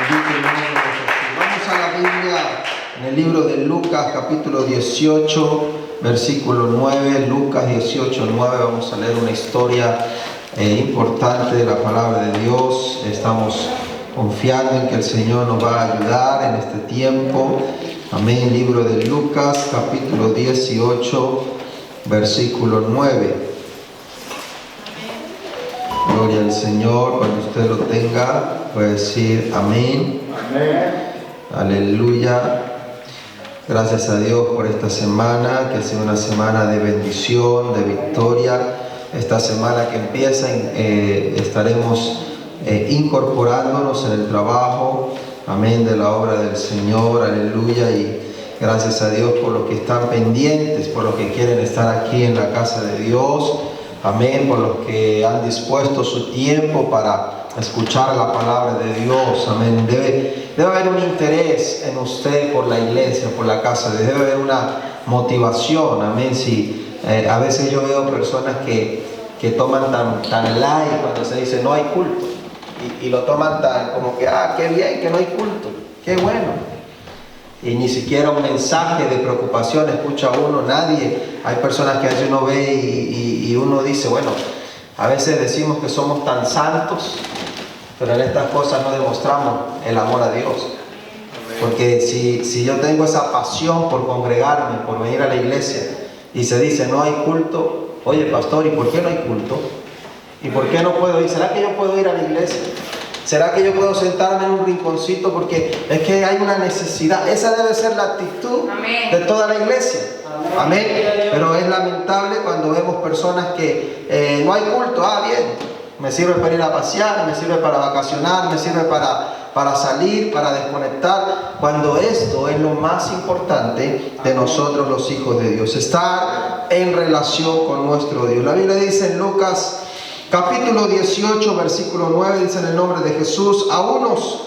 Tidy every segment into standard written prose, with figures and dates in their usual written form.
Bendito el nombre de Jesús. Vamos a la Biblia en el libro de Lucas, capítulo 18, versículo 9. Lucas 18, 9. Vamos a leer una historia importante de la palabra de Dios. Estamos confiando en que el Señor nos va a ayudar en este tiempo. Amén. Libro de Lucas, capítulo 18, versículo 9. Gloria al Señor. Cuando usted lo tenga, puede decir amén. Amén. Aleluya. Gracias a Dios por esta semana, que ha sido una semana de bendición, de victoria. Esta semana que empieza, estaremos incorporándonos en el trabajo, amén, de la obra del Señor. Aleluya. Y gracias a Dios por los que están pendientes, por los que quieren estar aquí en la casa de Dios. Amén, por los que han dispuesto su tiempo para escuchar la palabra de Dios. Amén. Debe haber un interés en usted por la iglesia, por la casa. Debe haber una motivación. Amén. Si a veces yo veo personas que toman tan light cuando se dice no hay culto. Y lo toman tan como que, qué bien que no hay culto. Qué bueno. Y ni siquiera un mensaje de preocupación escucha uno, nadie. Hay personas que a veces uno ve y uno dice, bueno, a veces decimos que somos tan santos, pero en estas cosas no demostramos el amor a Dios. Porque si yo tengo esa pasión por congregarme, por venir a la iglesia, y se dice no hay culto, oye pastor, ¿y por qué no hay culto? ¿Y por qué no puedo ir? ¿Será que yo puedo ir a la iglesia? ¿Será que yo puedo sentarme en un rinconcito? Porque es que hay una necesidad. Esa debe ser la actitud de toda la iglesia. Amén. Pero es lamentable cuando vemos personas que no hay culto. Bien, me sirve para ir a pasear, me sirve para vacacionar, me sirve para salir, para desconectar. Cuando esto es lo más importante de nosotros los hijos de Dios. Estar en relación con nuestro Dios. La Biblia dice en Lucas capítulo 18, versículo 9, dice en el nombre de Jesús: a unos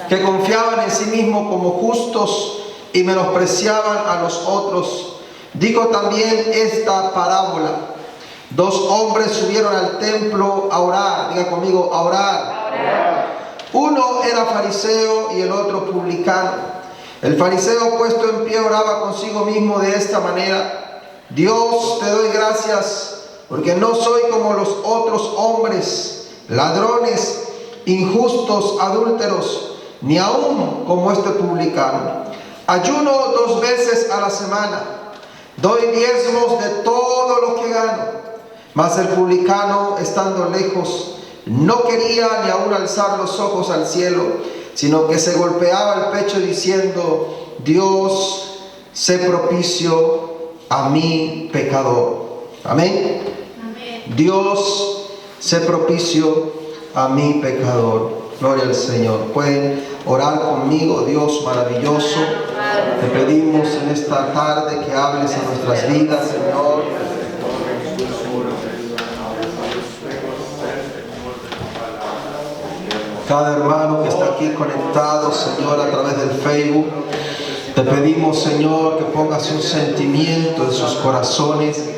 que confiaban en sí mismos como justos y menospreciaban a los otros, digo también esta parábola. Dos hombres subieron al templo a orar. Diga conmigo, a orar. Uno era fariseo y el otro publicano. El fariseo, puesto en pie, oraba consigo mismo de esta manera: Dios, te doy gracias porque no soy como los otros hombres, ladrones, injustos, adúlteros, ni aún como este publicano. Ayuno 2 veces a la semana, doy diezmos de todo lo que gano. Mas el publicano, estando lejos, no quería ni aún alzar los ojos al cielo, sino que se golpeaba el pecho diciendo: Dios, sé propicio a mi pecador. Amén. Dios, sé propicio a mi pecador. Gloria al Señor. Pueden orar conmigo. Dios maravilloso, te pedimos en esta tarde que hables en nuestras vidas, Señor. Cada hermano que está aquí conectado, Señor, a través del Facebook, te pedimos, Señor, que pongas un sentimiento en sus corazones.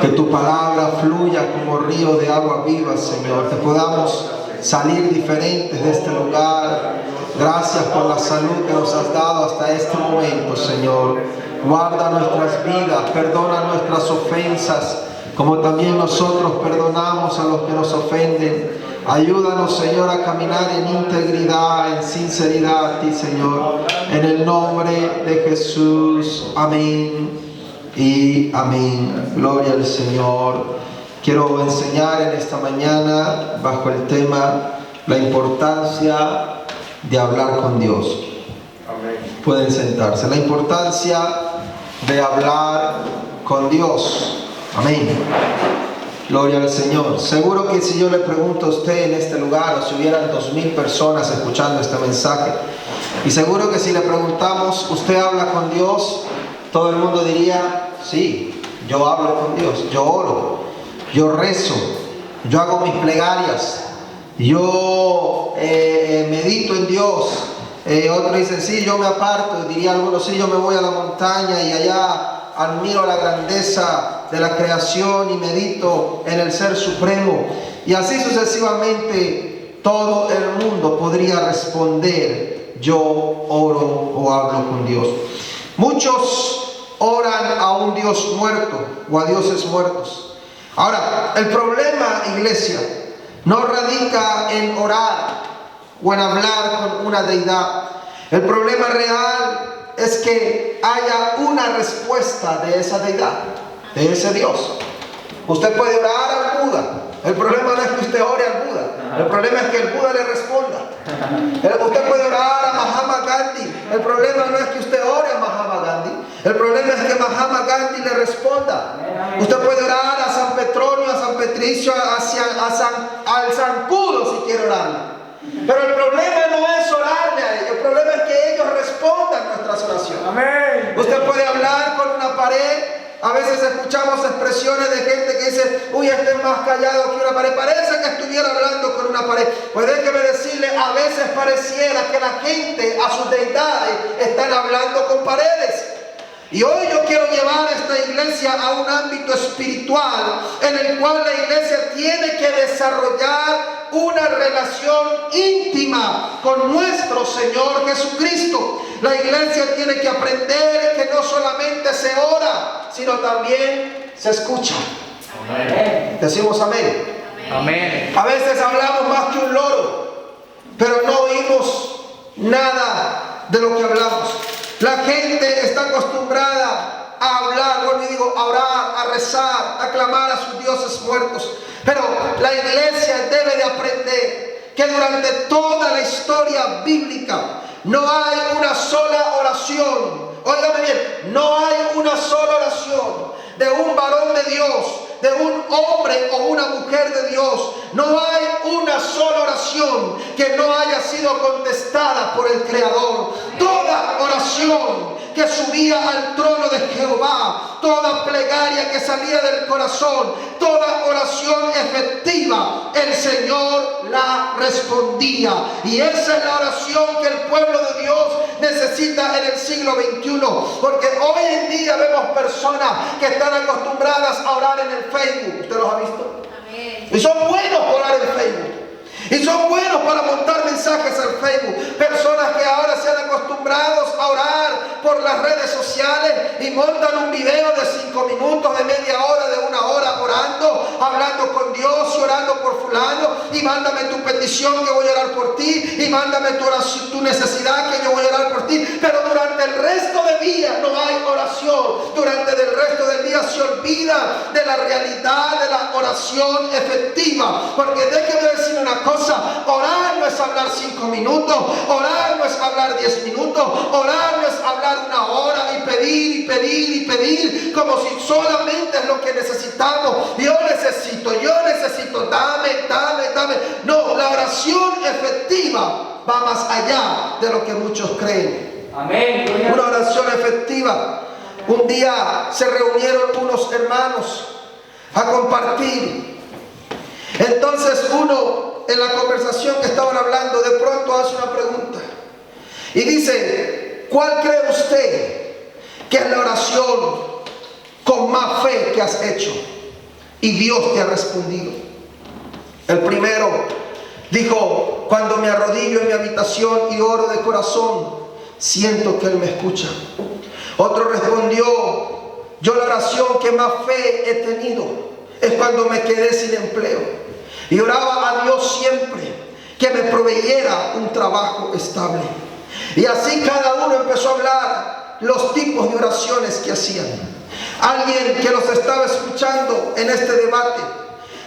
Que tu palabra fluya como río de agua viva, Señor. Que podamos salir diferentes de este lugar. Gracias por la salud que nos has dado hasta este momento, Señor. Guarda nuestras vidas, perdona nuestras ofensas, como también nosotros perdonamos a los que nos ofenden. Ayúdanos, Señor, a caminar en integridad, en sinceridad a ti, Señor. En el nombre de Jesús. Amén. Y amén. Gloria al Señor. Quiero enseñar en esta mañana bajo el tema la importancia de hablar con Dios. Amén. Pueden sentarse. La importancia de hablar con Dios. Amén. Gloria al Señor. Seguro que si yo le pregunto a usted en este lugar, o si hubieran 2000 personas escuchando este mensaje, y seguro que si le preguntamos, ¿usted habla con Dios? Todo el mundo diría, sí, yo hablo con Dios, yo oro, yo rezo, yo hago mis plegarias, yo medito en Dios. Otros dicen, sí, yo me aparto. Diría algunos, sí, yo me voy a la montaña y allá admiro la grandeza de la creación y medito en el Ser Supremo. Y así sucesivamente todo el mundo podría responder: yo oro o hablo con Dios. Muchos oran a un Dios muerto o a dioses muertos. Ahora, el problema, iglesia, no radica en orar o en hablar con una deidad. El problema real es que haya una respuesta de esa deidad, de ese Dios. Usted puede orar al Buda. El problema no es que usted ore al Buda. El problema es que el Buda le responda. Usted puede orar a Mahatma Gandhi. El problema no es que usted ore a Mahatma Gandhi. El problema es que Mahatma Gandhi le responda. Usted puede orar a San Petronio, a San Patricio, al Zancudo si quiere orar. Pero el problema no es orarle a ellos. El problema es que ellos respondan nuestras oraciones. Amén. Usted puede hablar con una pared. A veces escuchamos expresiones de gente que dice: uy, este es más callado que una pared. Parece que estuviera hablando con una pared. Pues déjeme decirle, a veces pareciera que la gente a sus deidades están hablando con paredes. Y hoy yo quiero llevar a esta iglesia a un ámbito espiritual en el cual la iglesia tiene que desarrollar una relación íntima con nuestro Señor Jesucristo. La iglesia tiene que aprender que no solamente se ora, sino también se escucha. Amén. Decimos amén. Amén. A veces hablamos más que un loro, pero no oímos nada de lo que hablamos. La gente está acostumbrada a hablar, bueno, y digo, a orar, a rezar, a clamar a sus dioses muertos. Pero la iglesia debe de aprender que durante toda la historia bíblica no hay una sola oración. Óigame bien, no hay una sola oración de un varón de Dios, de un hombre o una mujer de Dios. No hay una sola oración que no haya sido contestada por el Creador. Toda oración que subía al trono de Jehová, toda plegaria que salía del corazón, toda oración efectiva, el Señor la respondía. Y esa es la oración que el pueblo de Dios necesita en el siglo XXI, porque hoy en día vemos personas que están acostumbradas a orar en el Facebook. ¿Usted los ha visto? Amén. Y son buenos por orar en Facebook. Y son buenos para montar mensajes al Facebook. Personas que ahora se han acostumbrado a orar por las redes sociales y montan un video de 5 minutos, de media hora, de 1 hora orando, hablando con Dios y orando por fulano. Y mándame tu petición que voy a orar por ti. Y mándame tu necesidad que yo voy a orar por ti. Pero durante el resto del día no hay oración. Durante el resto del día se olvida de la realidad de la oración efectiva. Porque déjeme decir una cosa. Orar no es hablar 5 minutos, orar no es hablar 10 minutos, orar no es hablar 1 hora y pedir y pedir y pedir como si solamente es lo que necesitamos. Yo necesito, dame. No, la oración efectiva va más allá de lo que muchos creen. Amén. Una oración efectiva. Un día se reunieron unos hermanos a compartir. Entonces uno, en la conversación que estaban hablando, de pronto hace una pregunta y dice: ¿cuál cree usted que es la oración con más fe que has hecho y Dios te ha respondido? El primero dijo: cuando me arrodillo en mi habitación y oro de corazón, siento que Él me escucha. Otro respondió: yo la oración que más fe he tenido es cuando me quedé sin empleo y oraba a Dios siempre que me proveyera un trabajo estable. Y así cada uno empezó a hablar los tipos de oraciones que hacían. Alguien que los estaba escuchando en este debate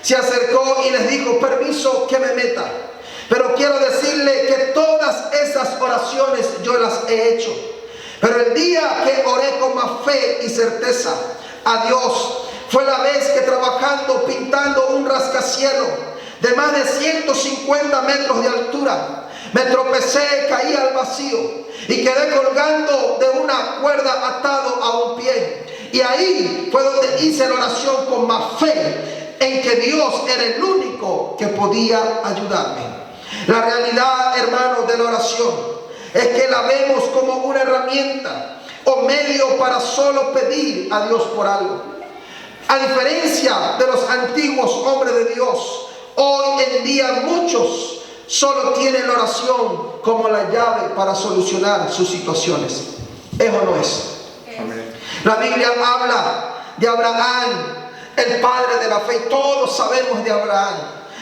se acercó y les dijo: permiso que me meta, pero quiero decirle que todas esas oraciones yo las he hecho, pero el día que oré con más fe y certeza a Dios fue la vez que, trabajando pintando un rascacielos de más de 150 metros de altura, me tropecé, caí al vacío y quedé colgando de una cuerda atado a un pie. Y ahí fue donde hice la oración con más fe en que Dios era el único que podía ayudarme. La realidad, hermanos, de la oración es que la vemos como una herramienta o medio para solo pedir a Dios por algo. A diferencia de los antiguos hombres de Dios, hoy en día muchos solo tienen la oración como la llave para solucionar sus situaciones. ¿Eso no es? Amén. La Biblia habla de Abraham, el padre de la fe. Todos sabemos de Abraham.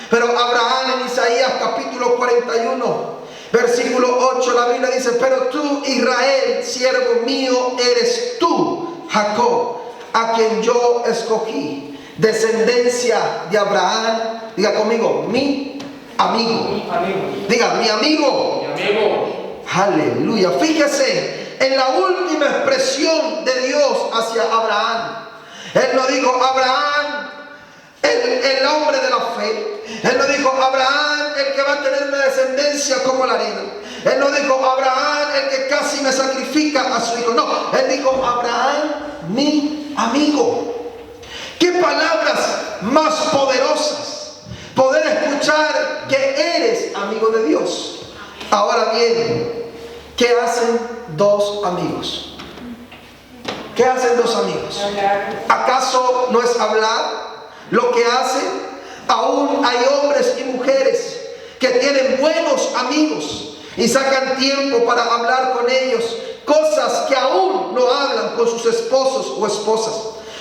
Pero Abraham, en Isaías capítulo 41, versículo 8, la Biblia dice: pero tú, Israel, siervo mío, eres tú, Jacob, a quien yo escogí, descendencia de Abraham. Diga conmigo, mi amigo. Mi amigo. Diga, mi amigo. Mi amigo. Aleluya. Fíjese en la última expresión de Dios hacia Abraham. Él no dijo Abraham, el hombre de la fe. Él no dijo Abraham, el que va a tener una descendencia como la arena. Él no dijo Abraham, el que casi me sacrifica a su hijo. No, él dijo Abraham, mi amigo. ¿Qué palabras más poderosas poder escuchar que eres amigo de Dios? Ahora bien, ¿qué hacen dos amigos? ¿Qué hacen dos amigos? ¿Acaso no es hablar lo que hacen? Aún hay hombres y mujeres que tienen buenos amigos y sacan tiempo para hablar con ellos cosas que aún no hablan con sus esposos o esposas.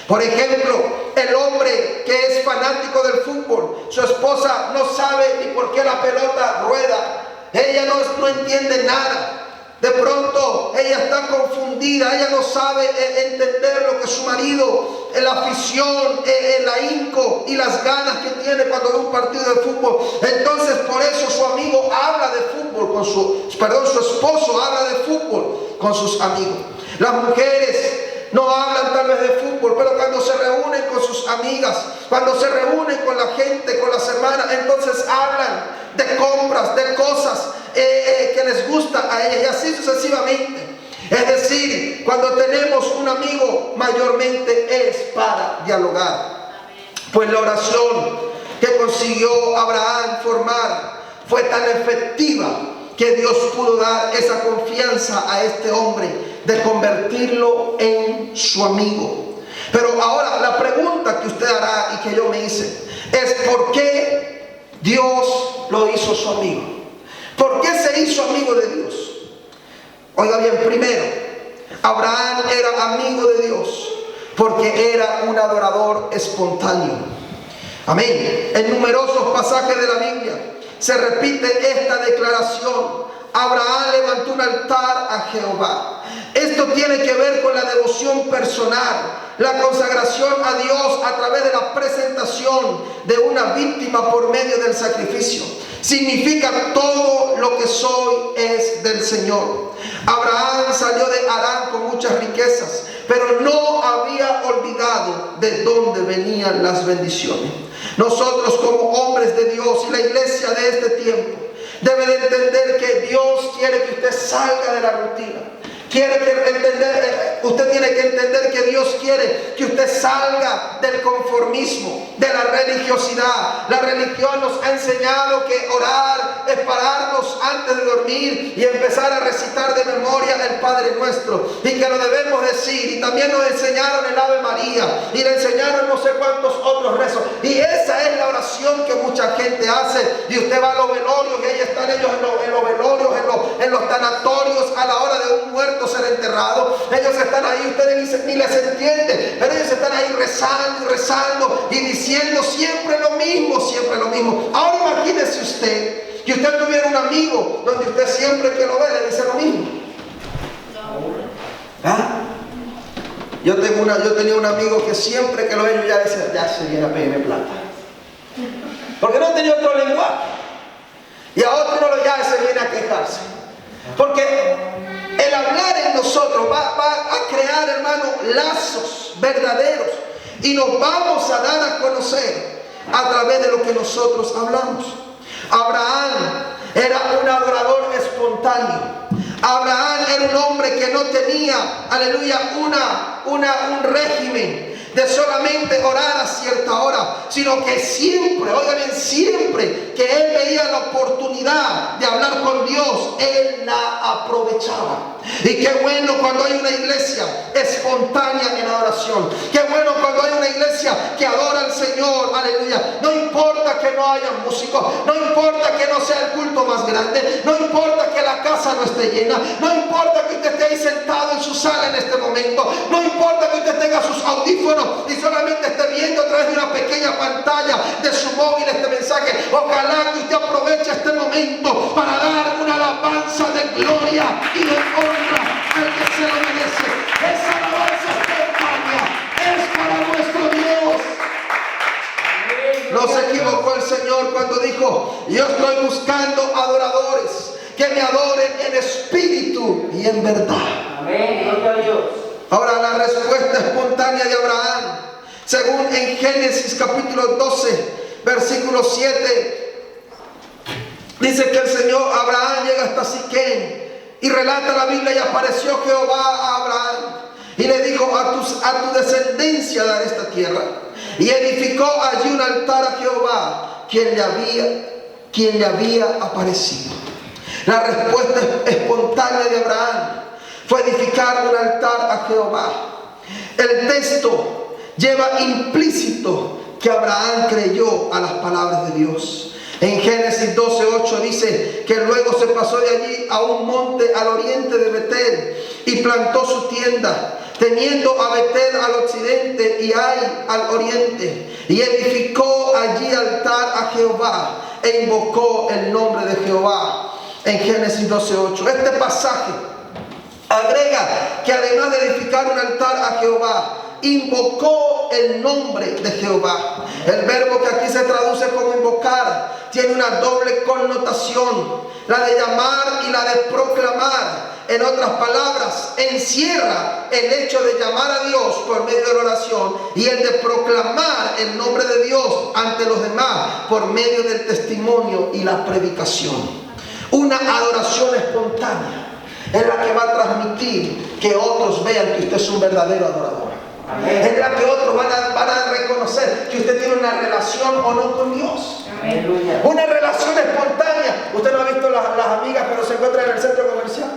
Por ejemplo, el hombre que es fanático del fútbol, su esposa no sabe ni por qué la pelota rueda. Ella no entiende nada. De pronto ella está confundida, ella no sabe entender lo que su marido, la afición, el ahínco y las ganas que tiene cuando ve un partido de fútbol. Entonces por eso su amigo habla de fútbol su esposo habla de fútbol con sus amigos. Las mujeres no hablan tal vez de fútbol, pero cuando se reúnen con sus amigas, cuando se reúnen con la gente, con las hermanas, entonces hablan de compras, de cosas que les gusta a ellas, y así sucesivamente. Es decir, cuando tenemos un amigo, mayormente es para dialogar. Pues la oración que consiguió Abraham formar fue tan efectiva que Dios pudo dar esa confianza a este hombre de convertirlo en su amigo. Pero ahora la pregunta que usted hará y que yo me hice es: ¿por qué Dios lo hizo su amigo? ¿Por qué se hizo amigo de Dios? Oiga bien, primero, Abraham era amigo de Dios porque era un adorador espontáneo. Amén. En numerosos pasajes de la Biblia se repite esta declaración: Abraham levantó un altar a Jehová. Esto tiene que ver con la devoción personal, la consagración a Dios a través de la presentación de una víctima por medio del sacrificio. Significa: todo lo que soy es del Señor. Abraham salió de Harán con muchas riquezas, pero no había olvidado de dónde venían las bendiciones. Nosotros, como hombres de Dios y la iglesia de este tiempo, debe de entender que Dios quiere que usted salga de la rutina. Usted tiene que entender que Dios quiere que usted salga del conformismo, de la religiosidad. La religión nos ha enseñado que orar es pararnos antes de dormir y empezar a recitar de memoria el Padre Nuestro, y que lo debemos decir. Y también nos enseñaron el Ave María y le enseñaron no sé cuántos otros rezos, y esa es la oración que mucha gente hace. Y usted va a los velorios y ahí están ellos en los velorios, en los tanatorios, a la hora de un muerto ser enterrado. Ellos están ahí, ustedes ni les entienden, pero ellos están ahí rezando y rezando y diciendo siempre lo mismo, siempre lo mismo. Ahora imagínese usted que usted tuviera un amigo donde usted siempre que lo ve le dice lo mismo. ¿Ah? Yo tenía un amigo que siempre que lo ve yo ya decía: ya se viene a pedirme plata, porque no tenía otro lenguaje. Y a otro ya se viene a quejarse, porque el hablar en nosotros va a crear, hermano, lazos verdaderos, y nos vamos a dar a conocer a través de lo que nosotros hablamos. Abraham era un adorador espontáneo. Abraham era un hombre que no tenía, aleluya, un régimen de solamente orar a cierta hora, sino que siempre, oigan bien, siempre que él veía la oportunidad de hablar con Dios, él la aprovechaba. Y qué bueno cuando hay una iglesia espontánea en adoración. Qué bueno cuando hay una iglesia que adora al Señor, aleluya. No importa que no haya músicos, no importa que no sea el culto más grande, no importa que la casa no esté llena, no importa que usted esté ahí sentado en su sala en este momento, no importa que usted tenga sus audífonos y solamente esté viendo a través de una pequeña pantalla de su móvil este mensaje. Ojalá que usted aproveche este momento para dar una alabanza de gloria y de honra al que se lo merece. Esa alabanza espontánea es para nuestro Dios. No se equivocó el Señor cuando dijo: yo estoy buscando adoradores que me adoren en espíritu y en verdad. Amén. Gloria a Dios. Ahora, la respuesta espontánea de Abraham, según en Génesis capítulo 12, versículo 7, dice que el Señor Abraham llega hasta Siquem y relata la Biblia: y apareció Jehová a Abraham y le dijo: a tu descendencia daré esta tierra. Y edificó allí un altar a Jehová, quien le había aparecido. La respuesta espontánea de Abraham fue edificar un altar a Jehová. El texto lleva implícito que Abraham creyó a las palabras de Dios. En Génesis 12:8 dice que luego se pasó de allí a un monte al oriente de Betel y plantó su tienda, teniendo a Betel al occidente y Ai al oriente, y edificó allí altar a Jehová e invocó el nombre de Jehová. En Génesis 12:8 este pasaje agrega que además de edificar un altar a Jehová, invocó el nombre de Jehová. El verbo que aquí se traduce como invocar tiene una doble connotación, la de llamar y la de proclamar. En otras palabras, encierra el hecho de llamar a Dios por medio de la oración y el de proclamar el nombre de Dios ante los demás por medio del testimonio y la predicación. Una adoración espontánea es la que va a transmitir que otros vean que usted es un verdadero adorador. Amén. Es la que otros van a reconocer que usted tiene una relación o no con Dios. Amén. Una relación espontánea. Usted no ha visto las amigas que se encuentran en el centro comercial,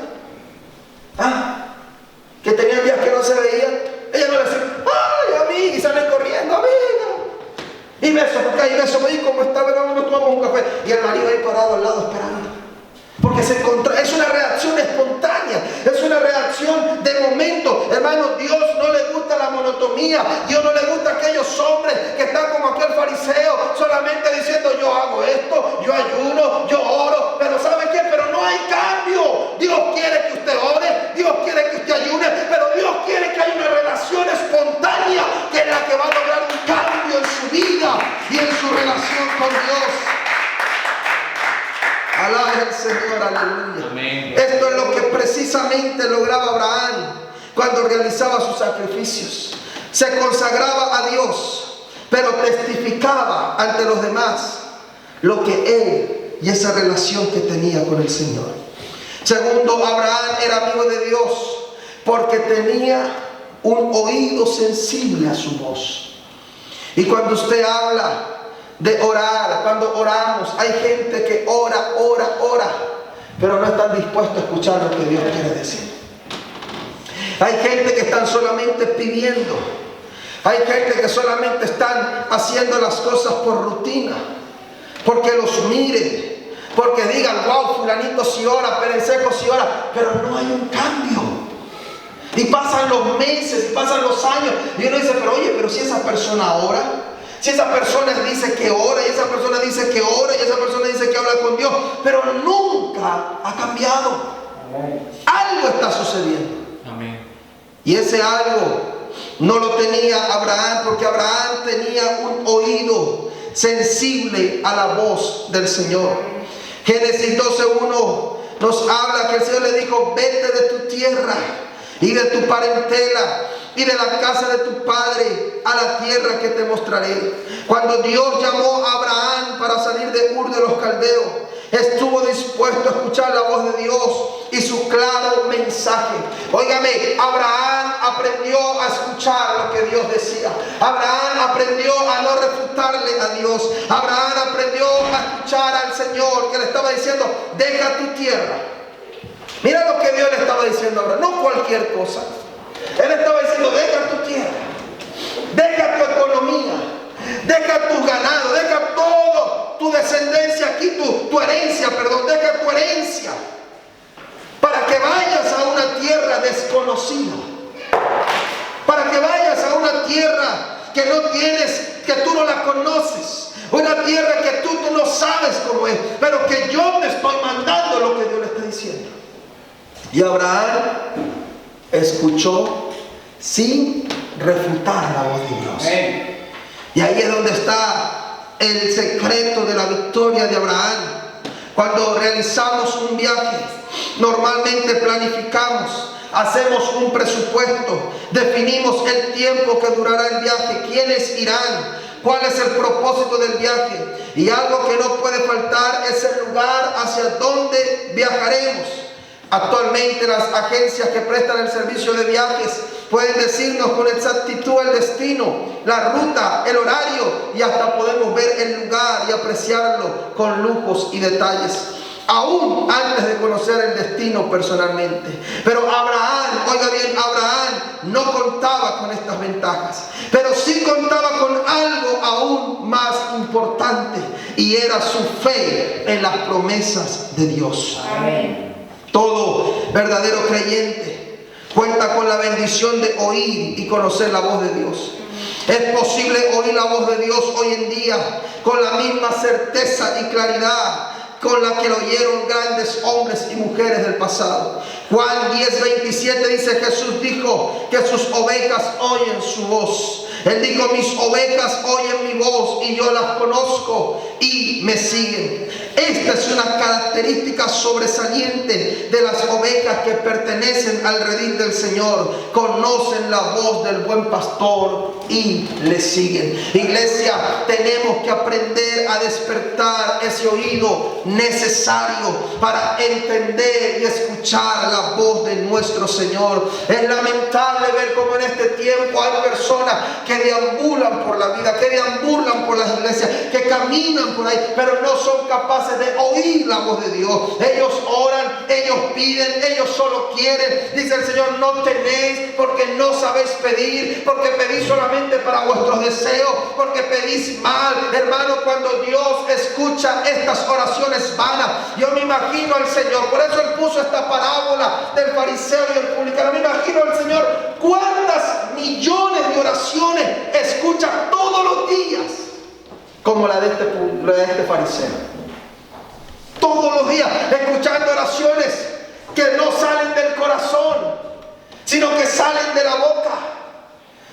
que tenían días que no se veían. Ellas no le decían: ay, amiga, y salen corriendo: amiga, y beso porque hay beso, y como está, nos tomamos un café, y el marido ahí parado al lado esperando. Porque es una reacción espontánea, es una reacción de momento. Hermano, Dios no le gusta la monotonía. Dios no le gusta aquellos hombres que están como aquel fariseo, solamente diciendo: yo hago esto, yo ayuno, yo oro, pero ¿sabe qué? Pero no hay cambio. Dios quiere que usted ore, Dios quiere que usted ayune, pero Dios quiere que haya una relación espontánea, que es la que va a lograr un cambio en su vida y en su relación con Dios. Alaba al Señor, aleluya. Amén. Esto es lo que precisamente lograba Abraham cuando realizaba sus sacrificios. Se consagraba a Dios, pero testificaba ante los demás lo que él y esa relación que tenía con el Señor. Segundo, Abraham era amigo de Dios porque tenía un oído sensible a su voz. Y cuando usted habla de orar, cuando oramos, hay gente que ora, pero no están dispuestos a escuchar lo que Dios quiere decir. Hay gente que están solamente pidiendo. Hay gente que solamente están haciendo las cosas por rutina, porque los miren, porque digan: wow, fulanito sí ora, Perencejo sí ora, pero no hay un cambio. Y pasan los meses, y pasan los años, y uno dice: pero oye, pero si esa persona ora, si esa persona dice que ora, y esa persona dice que ora, y esa persona dice que habla con Dios, pero nunca ha cambiado. Amén. Algo está sucediendo. Amén. Y ese algo no lo tenía Abraham, porque Abraham tenía un oído sensible a la voz del Señor. Génesis 12:1 nos habla que el Señor le dijo: vete de tu tierra y de tu parentela y de la casa de tu padre a la tierra que te mostraré. Cuando Dios llamó a Abraham para salir de Ur de los Caldeos, estuvo dispuesto a escuchar la voz de Dios y su claro mensaje. Óigame, Abraham aprendió a escuchar lo que Dios decía. Abraham aprendió a no refutarle a Dios. Abraham aprendió a escuchar al Señor que le estaba diciendo: deja tu tierra, Mira lo que Dios le estaba diciendo ahora, no cualquier cosa. Él estaba diciendo, deja tu tierra, deja tu economía, deja tu ganado, deja todo, tu descendencia aquí, tu herencia, deja tu herencia, para que vayas a una tierra desconocida, para que vayas a una tierra que no tienes, que tú no la conoces, una tierra que tú no sabes cómo es, pero que yo te estoy mandando lo que Dios le está diciendo. Y Abraham escuchó sin refutar la voz de Dios. Y ahí es donde está el secreto de la victoria de Abraham. Cuando realizamos un viaje, normalmente planificamos, hacemos un presupuesto, definimos el tiempo que durará el viaje, quiénes irán, cuál es el propósito del viaje, y algo que no puede faltar es el lugar hacia donde viajaremos. Actualmente las agencias que prestan el servicio de viajes pueden decirnos con exactitud el destino, la ruta, el horario, y hasta podemos ver el lugar y apreciarlo con lujos y detalles, aún antes de conocer el destino personalmente. Pero Abraham, oiga bien, Abraham no contaba con estas ventajas, pero sí contaba con algo aún más importante, y era su fe en las promesas de Dios. Amén. Todo verdadero creyente cuenta con la bendición de oír y conocer la voz de Dios. Es posible oír la voz de Dios hoy en día con la misma certeza y claridad con la que lo oyeron grandes hombres y mujeres del pasado. Juan 10:27 dice, Jesús dijo que sus ovejas oyen su voz. Él dijo, mis ovejas oyen mi voz y yo las conozco y me siguen. Esta es una característica sobresaliente de las ovejas que pertenecen al redil del Señor. Conocen la voz del buen pastor y le siguen. Iglesia, tenemos que aprender a despertar ese oído necesario para entender y escuchar la voz de nuestro Señor. Es lamentable ver cómo en este tiempo hay personas que deambulan por la vida, que deambulan por las iglesias, que caminan por ahí, pero no son capaces de oír la voz de Dios. Ellos oran, ellos piden, ellos solo quieren. Dice el Señor, no tenéis porque no sabéis pedir, porque pedís solamente para vuestros deseos, porque pedís mal. Hermano, cuando Dios escucha estas oraciones vanas, yo me imagino al Señor, por eso Él puso esta parábola del fariseo y el publicano. Me imagino al Señor cuántas millones de oraciones escucha todos los días, como la de este fariseo. Todos los días escuchando oraciones que no salen del corazón, sino que salen de la boca.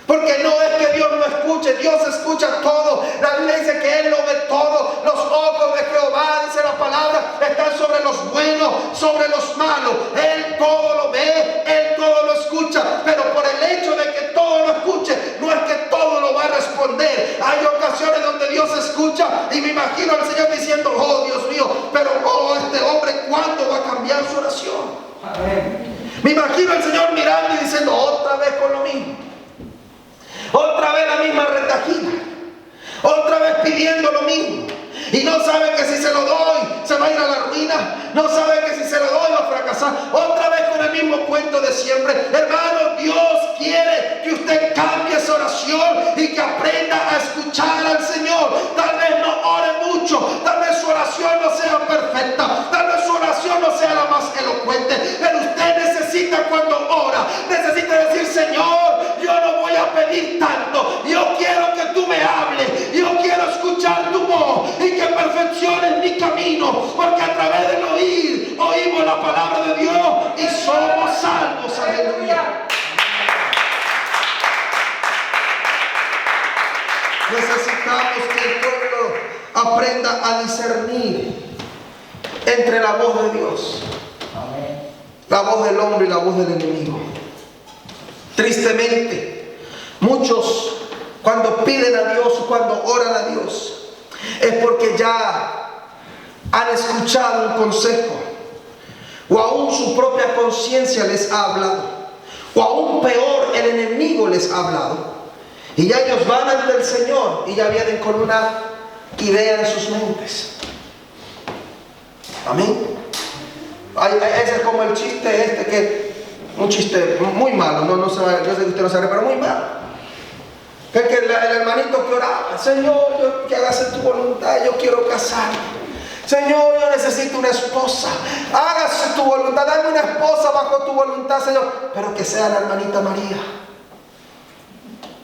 Porque no es que Dios no escuche, Dios escucha todo. La Biblia dice que Él lo ve todo. Los ojos de Jehová, dice la palabra, están sobre los buenos, sobre los malos. Él todo lo ve, Él todo lo escucha. Pero por el hecho de que todo lo escuche, no es que todo lo va a responder. Hay ocasiones donde Dios escucha y me imagino al Señor diciendo, oh Dios mío, pero oh este hombre, ¿cuándo va a cambiar su oración? Amén. Me imagino al Señor mirando y diciendo, otra vez con lo mismo. Otra vez la misma retajina, otra vez pidiendo lo mismo, y no sabe que si se lo doy se va a ir a la ruina, no sabe que si se lo doy va a fracasar, otra vez con el mismo cuento de siempre. Hermano, Dios quiere que usted cambie esa oración y que aprenda a escuchar al Señor. Tal vez no ore mucho, tal vez su oración no sea perfecta, tal vez su oración no sea la más elocuente, pero usted necesita, cuando ora, necesita decir, Señor, yo no voy a pedir tanto, yo quiero que tú me hables, yo quiero escuchar tu voz y que perfecciones mi camino, porque a través del oír oímos la palabra de Dios y somos salvos. Aleluya. Necesitamos que el pueblo aprenda a discernir entre la voz de Dios, la voz del hombre y la voz del enemigo. Tristemente, muchos cuando piden a Dios, cuando oran a Dios, es porque ya han escuchado un consejo, o aún su propia conciencia les ha hablado, o aún peor, el enemigo les ha hablado, y ya ellos van ante el Señor y ya vienen con una idea en sus mentes. Amén. Ese es como el chiste que un chiste muy malo, no se va, yo sé que usted no sabe, pero muy malo. Que el hermanito que oraba, Señor, yo, que hagas tu voluntad, yo quiero casarme. Señor, yo necesito una esposa. Hágase tu voluntad, dame una esposa bajo tu voluntad, Señor. Pero que sea la hermanita María.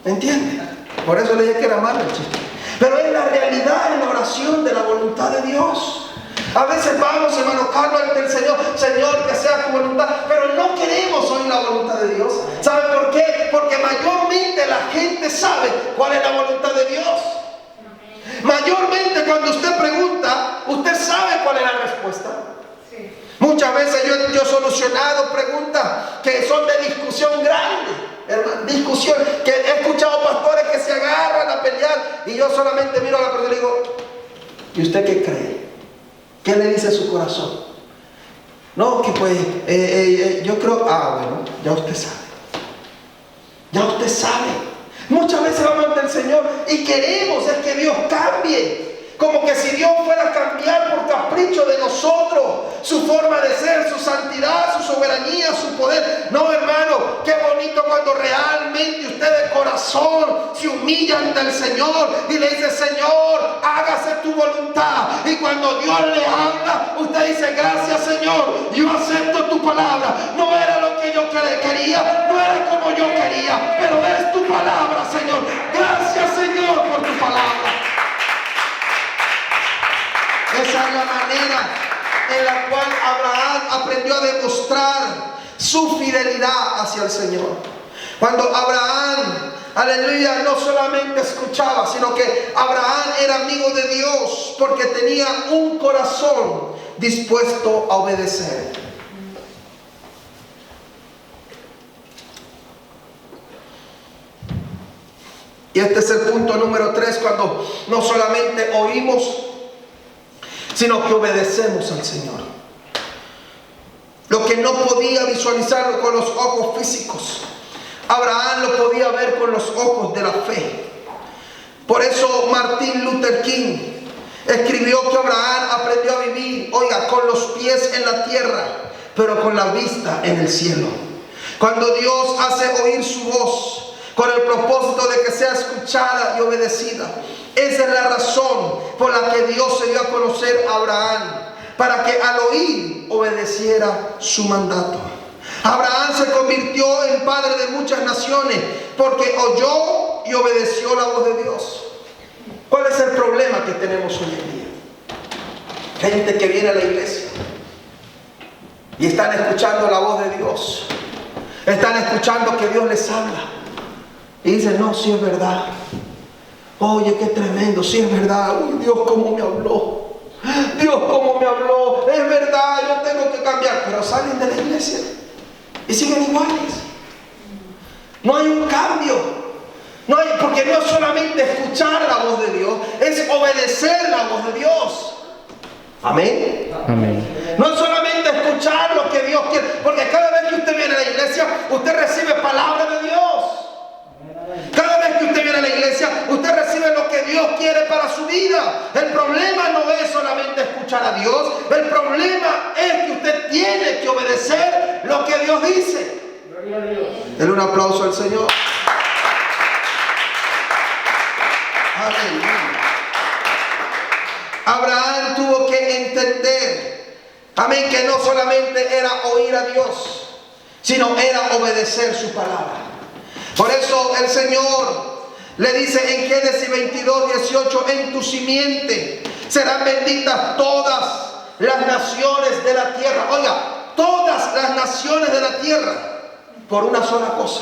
¿Me entiende? Por eso le dije que era malo el chiste. Pero es la realidad en la oración de la voluntad de Dios. A veces vamos, hermano Carlos, ante el Señor, Señor, que sea tu voluntad, pero no queremos oír la voluntad de Dios. ¿Sabe por qué? Porque mayormente la gente sabe cuál es la voluntad de Dios. Mayormente cuando usted pregunta, usted sabe cuál es la respuesta. Sí. Muchas veces yo he solucionado preguntas que son de discusión grande, hermano, discusión, que he escuchado pastores que se agarran a pelear y yo solamente miro a la persona y digo, ¿y usted qué cree? ¿Qué le dice su corazón? No, que pues, yo creo, bueno, ya usted sabe. Ya usted sabe. Muchas veces vamos ante el Señor y queremos es que Dios cambie. Como que si Dios fuera a cambiar por capricho de nosotros, su forma de ser, su santidad, su soberanía, su poder. No, hermano, qué bonito cuando realmente usted de corazón se humilla ante el Señor y le dice, Señor, hágase tu voluntad. Y cuando Dios le habla, usted dice, gracias Señor, yo acepto tu palabra. No era lo que yo quería, no era como yo quería, pero es tu palabra, Señor. Gracias Señor por tu palabra. Esa es la manera en la cual Abraham aprendió a demostrar su fidelidad hacia el Señor. Cuando Abraham, aleluya, no solamente escuchaba, sino que Abraham era amigo de Dios porque tenía un corazón dispuesto a obedecer. Y este es el punto número 3, cuando no solamente oímos, sino que obedecemos al Señor. Lo que no podía visualizarlo con los ojos físicos, Abraham lo podía ver con los ojos de la fe. Por eso Martin Luther King escribió que Abraham aprendió a vivir, oiga, con los pies en la tierra, pero con la vista en el cielo. Cuando Dios hace oír su voz, con el propósito de que sea escuchada y obedecida. Esa es la razón por la que Dios se dio a conocer a Abraham, para que al oír obedeciera su mandato. Abraham se convirtió en padre de muchas naciones porque oyó y obedeció la voz de Dios. ¿Cuál es el problema que tenemos hoy en día? Gente que viene a la iglesia y están escuchando la voz de Dios, están escuchando que Dios les habla y dicen, no, sí es verdad. Oye, qué tremendo, sí es verdad. Uy, Dios cómo me habló. Dios cómo me habló. Es verdad, yo tengo que cambiar. Pero salen de la iglesia y siguen iguales. No hay un cambio. No hay, porque no es solamente escuchar la voz de Dios, es obedecer la voz de Dios. Amén. Amén. No es solamente escuchar lo que Dios quiere, porque cada vez que usted viene a la iglesia, usted recibe palabra de Dios. Cada vez que usted viene a la iglesia, usted recibe lo que Dios quiere para su vida. El problema no es solamente escuchar a Dios. El problema es que usted tiene que obedecer lo que Dios dice. Gloria a Dios. Denle un aplauso al Señor. Aleluya. Abraham tuvo que entender, amén, que no solamente era oír a Dios, sino era obedecer su palabra. Por eso el Señor le dice en Génesis 22:18, en tu simiente serán benditas todas las naciones de la tierra. Oiga, todas las naciones de la tierra, por una sola cosa.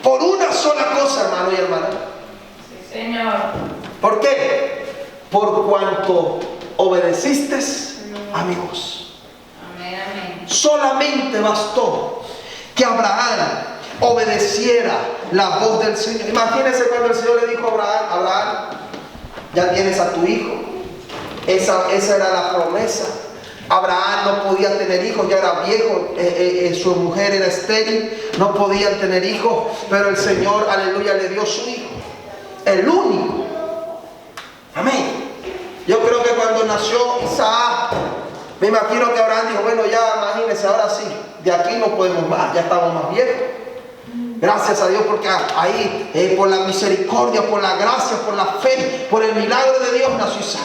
Por una sola cosa, hermano y hermana. Sí, Señor. ¿Por qué? Por cuanto obedeciste a mi voz. Amén, amén. Solamente bastó que Abraham obedeciera la voz del Señor. Imagínense cuando el Señor le dijo a Abraham, Abraham, ya tienes a tu hijo. Esa era la promesa. Abraham no podía tener hijos, ya era viejo, su mujer era estéril, no podían tener hijos, pero el Señor, aleluya, le dio su hijo, el único. Amén. Yo creo que cuando nació Isaac, Me imagino que Abraham dijo, bueno, ya imagínense, ahora sí, de aquí no podemos más, ya estamos más viejos. Gracias a Dios porque ahí, por la misericordia, por la gracia, por la fe, por el milagro de Dios nació Isaac.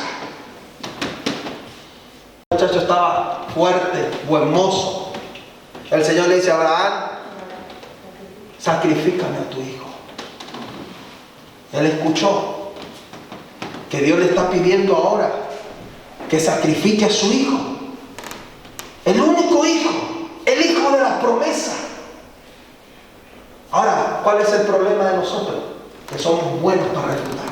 El muchacho estaba fuerte, buen mozo. El Señor le dice a Abraham, sacrifícame a tu hijo. Él escuchó que Dios le está pidiendo ahora que sacrifique a su hijo. El único hijo, el hijo de la promesa. Ahora, ¿cuál es el problema de nosotros? Que somos buenos para refutar.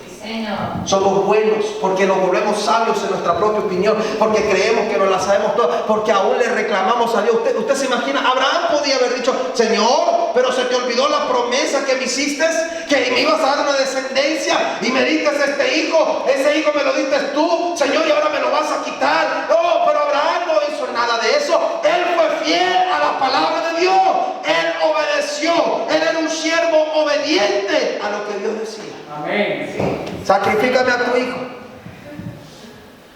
Sí, Señor. Somos buenos porque nos volvemos sabios en nuestra propia opinión, porque creemos que nos la sabemos todas, porque aún le reclamamos a Dios. Usted se imagina, Abraham podía haber dicho, Señor, pero se te olvidó la promesa que me hiciste, que me ibas a dar una descendencia y me diste este hijo, ese hijo me lo diste tú, Señor, y ahora me lo vas a quitar. No, pero Abraham no hizo nada de eso. Él fue fiel a la palabra de Dios. Él obedeció. Él era un siervo obediente a lo que Dios decía. Amén. Sí. Sacrifícame a tu hijo.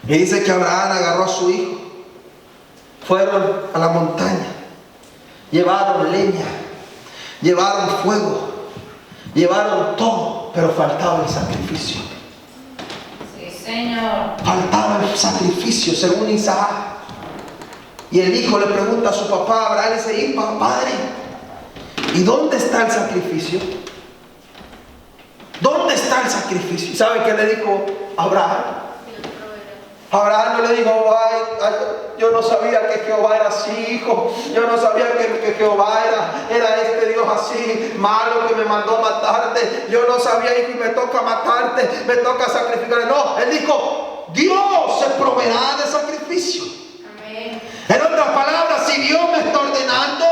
Y dice que Abraham agarró a su hijo. Fueron a la montaña. Llevaron leña. Llevaron fuego. Llevaron todo. Pero faltaba el sacrificio. Sí, Señor. Faltaba el sacrificio según Isaac. Y el hijo le pregunta a su papá, Abraham, ese hijo, padre, ¿y dónde está el sacrificio? ¿Dónde está el sacrificio? ¿Sabe qué le dijo Abraham? Abraham no le dijo, ay, yo no sabía que Jehová era así, hijo. Yo no sabía que Jehová era este Dios así, malo, que me mandó a matarte. Yo no sabía, hijo, y me toca matarte, me toca sacrificar. No, él dijo, Dios se proveerá de sacrificio. Amén. En otras palabras, si Dios me está ordenando,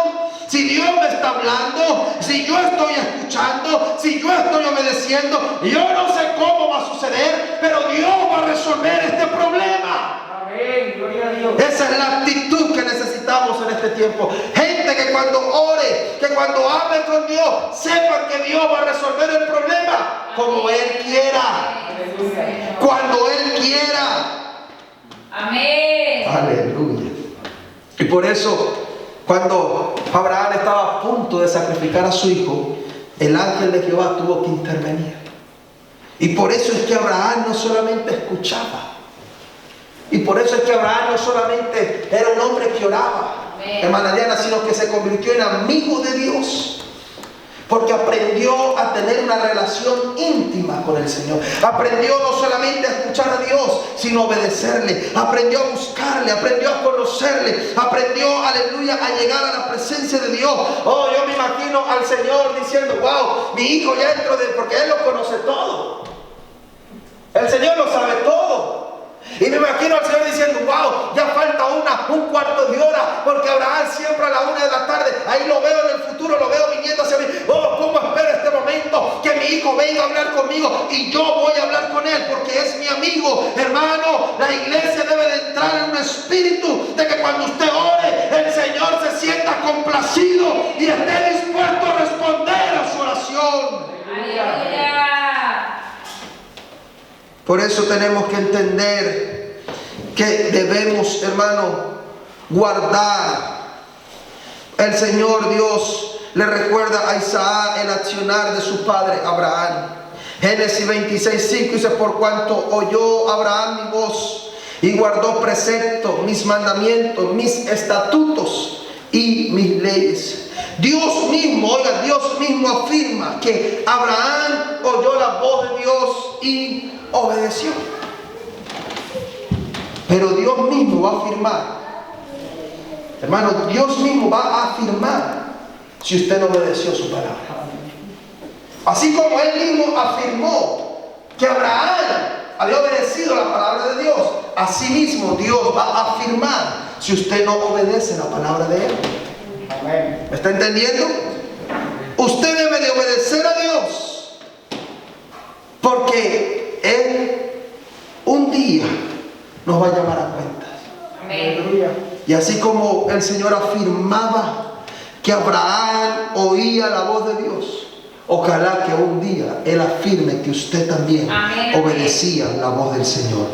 si Dios me está hablando, si yo estoy escuchando, si yo estoy obedeciendo, yo no sé cómo va a suceder, pero Dios va a resolver este problema. Amén. Gloria a Dios. Esa es la actitud que necesitamos en este tiempo. Gente que cuando ore, que cuando hable con Dios, sepan que Dios va a resolver el problema como Él quiera, Aleluya. cuando Él quiera. Amén. Aleluya. Y por eso, cuando Abraham estaba a punto de sacrificar a su hijo, el ángel de Jehová tuvo que intervenir. Y por eso es que Abraham no solamente escuchaba. Y por eso es que Abraham no solamente era un hombre que oraba, hermana Diana, sino que se convirtió en amigo de Dios. Porque aprendió a tener una relación íntima con el Señor. Aprendió no solamente a escuchar a Dios, sino a obedecerle. Aprendió a buscarle, aprendió a conocerle. Aprendió, aleluya, a llegar a la presencia de Dios. Oh, yo me imagino al Señor diciendo, wow, mi hijo ya entró porque Él lo conoce todo. El Señor lo sabe todo. Y me imagino al Señor diciendo, wow, ya falta un cuarto de hora, porque Abraham siempre a la 1 de la tarde, ahí lo veo en el futuro, lo veo viniendo hacia mí. Oh, cómo espero este momento, que mi hijo venga a hablar conmigo y yo voy a hablar con él, porque es mi amigo. Hermano, la iglesia debe de entrar en un espíritu de que cuando usted ore, el Señor se sienta complacido y esté dispuesto a responder a su oración. Aleluya. Por eso tenemos que entender que debemos, hermano, guardar. El Señor Dios le recuerda a Isaac el accionar de su padre Abraham. Génesis 26:5 dice, por cuanto oyó Abraham mi voz y guardó preceptos, mis mandamientos, mis estatutos y mis leyes. Dios mismo, oiga, Dios mismo afirma que Abraham oyó la voz de Dios y obedeció. Pero Dios mismo va a afirmar, hermano, Dios mismo va a afirmar si usted no obedeció su palabra. Así como Él mismo afirmó que Abraham había obedecido la palabra de Dios, así mismo Dios va a afirmar si usted no obedece la palabra de Él. Amén. ¿Me está entendiendo? Usted debe de obedecer a Dios, porque Él un día nos va a llamar a cuentas. Amén. Aleluya. Y así como el Señor afirmaba que Abraham oía la voz de Dios, ojalá que un día Él afirme que usted también Amén. obedecía la voz del Señor.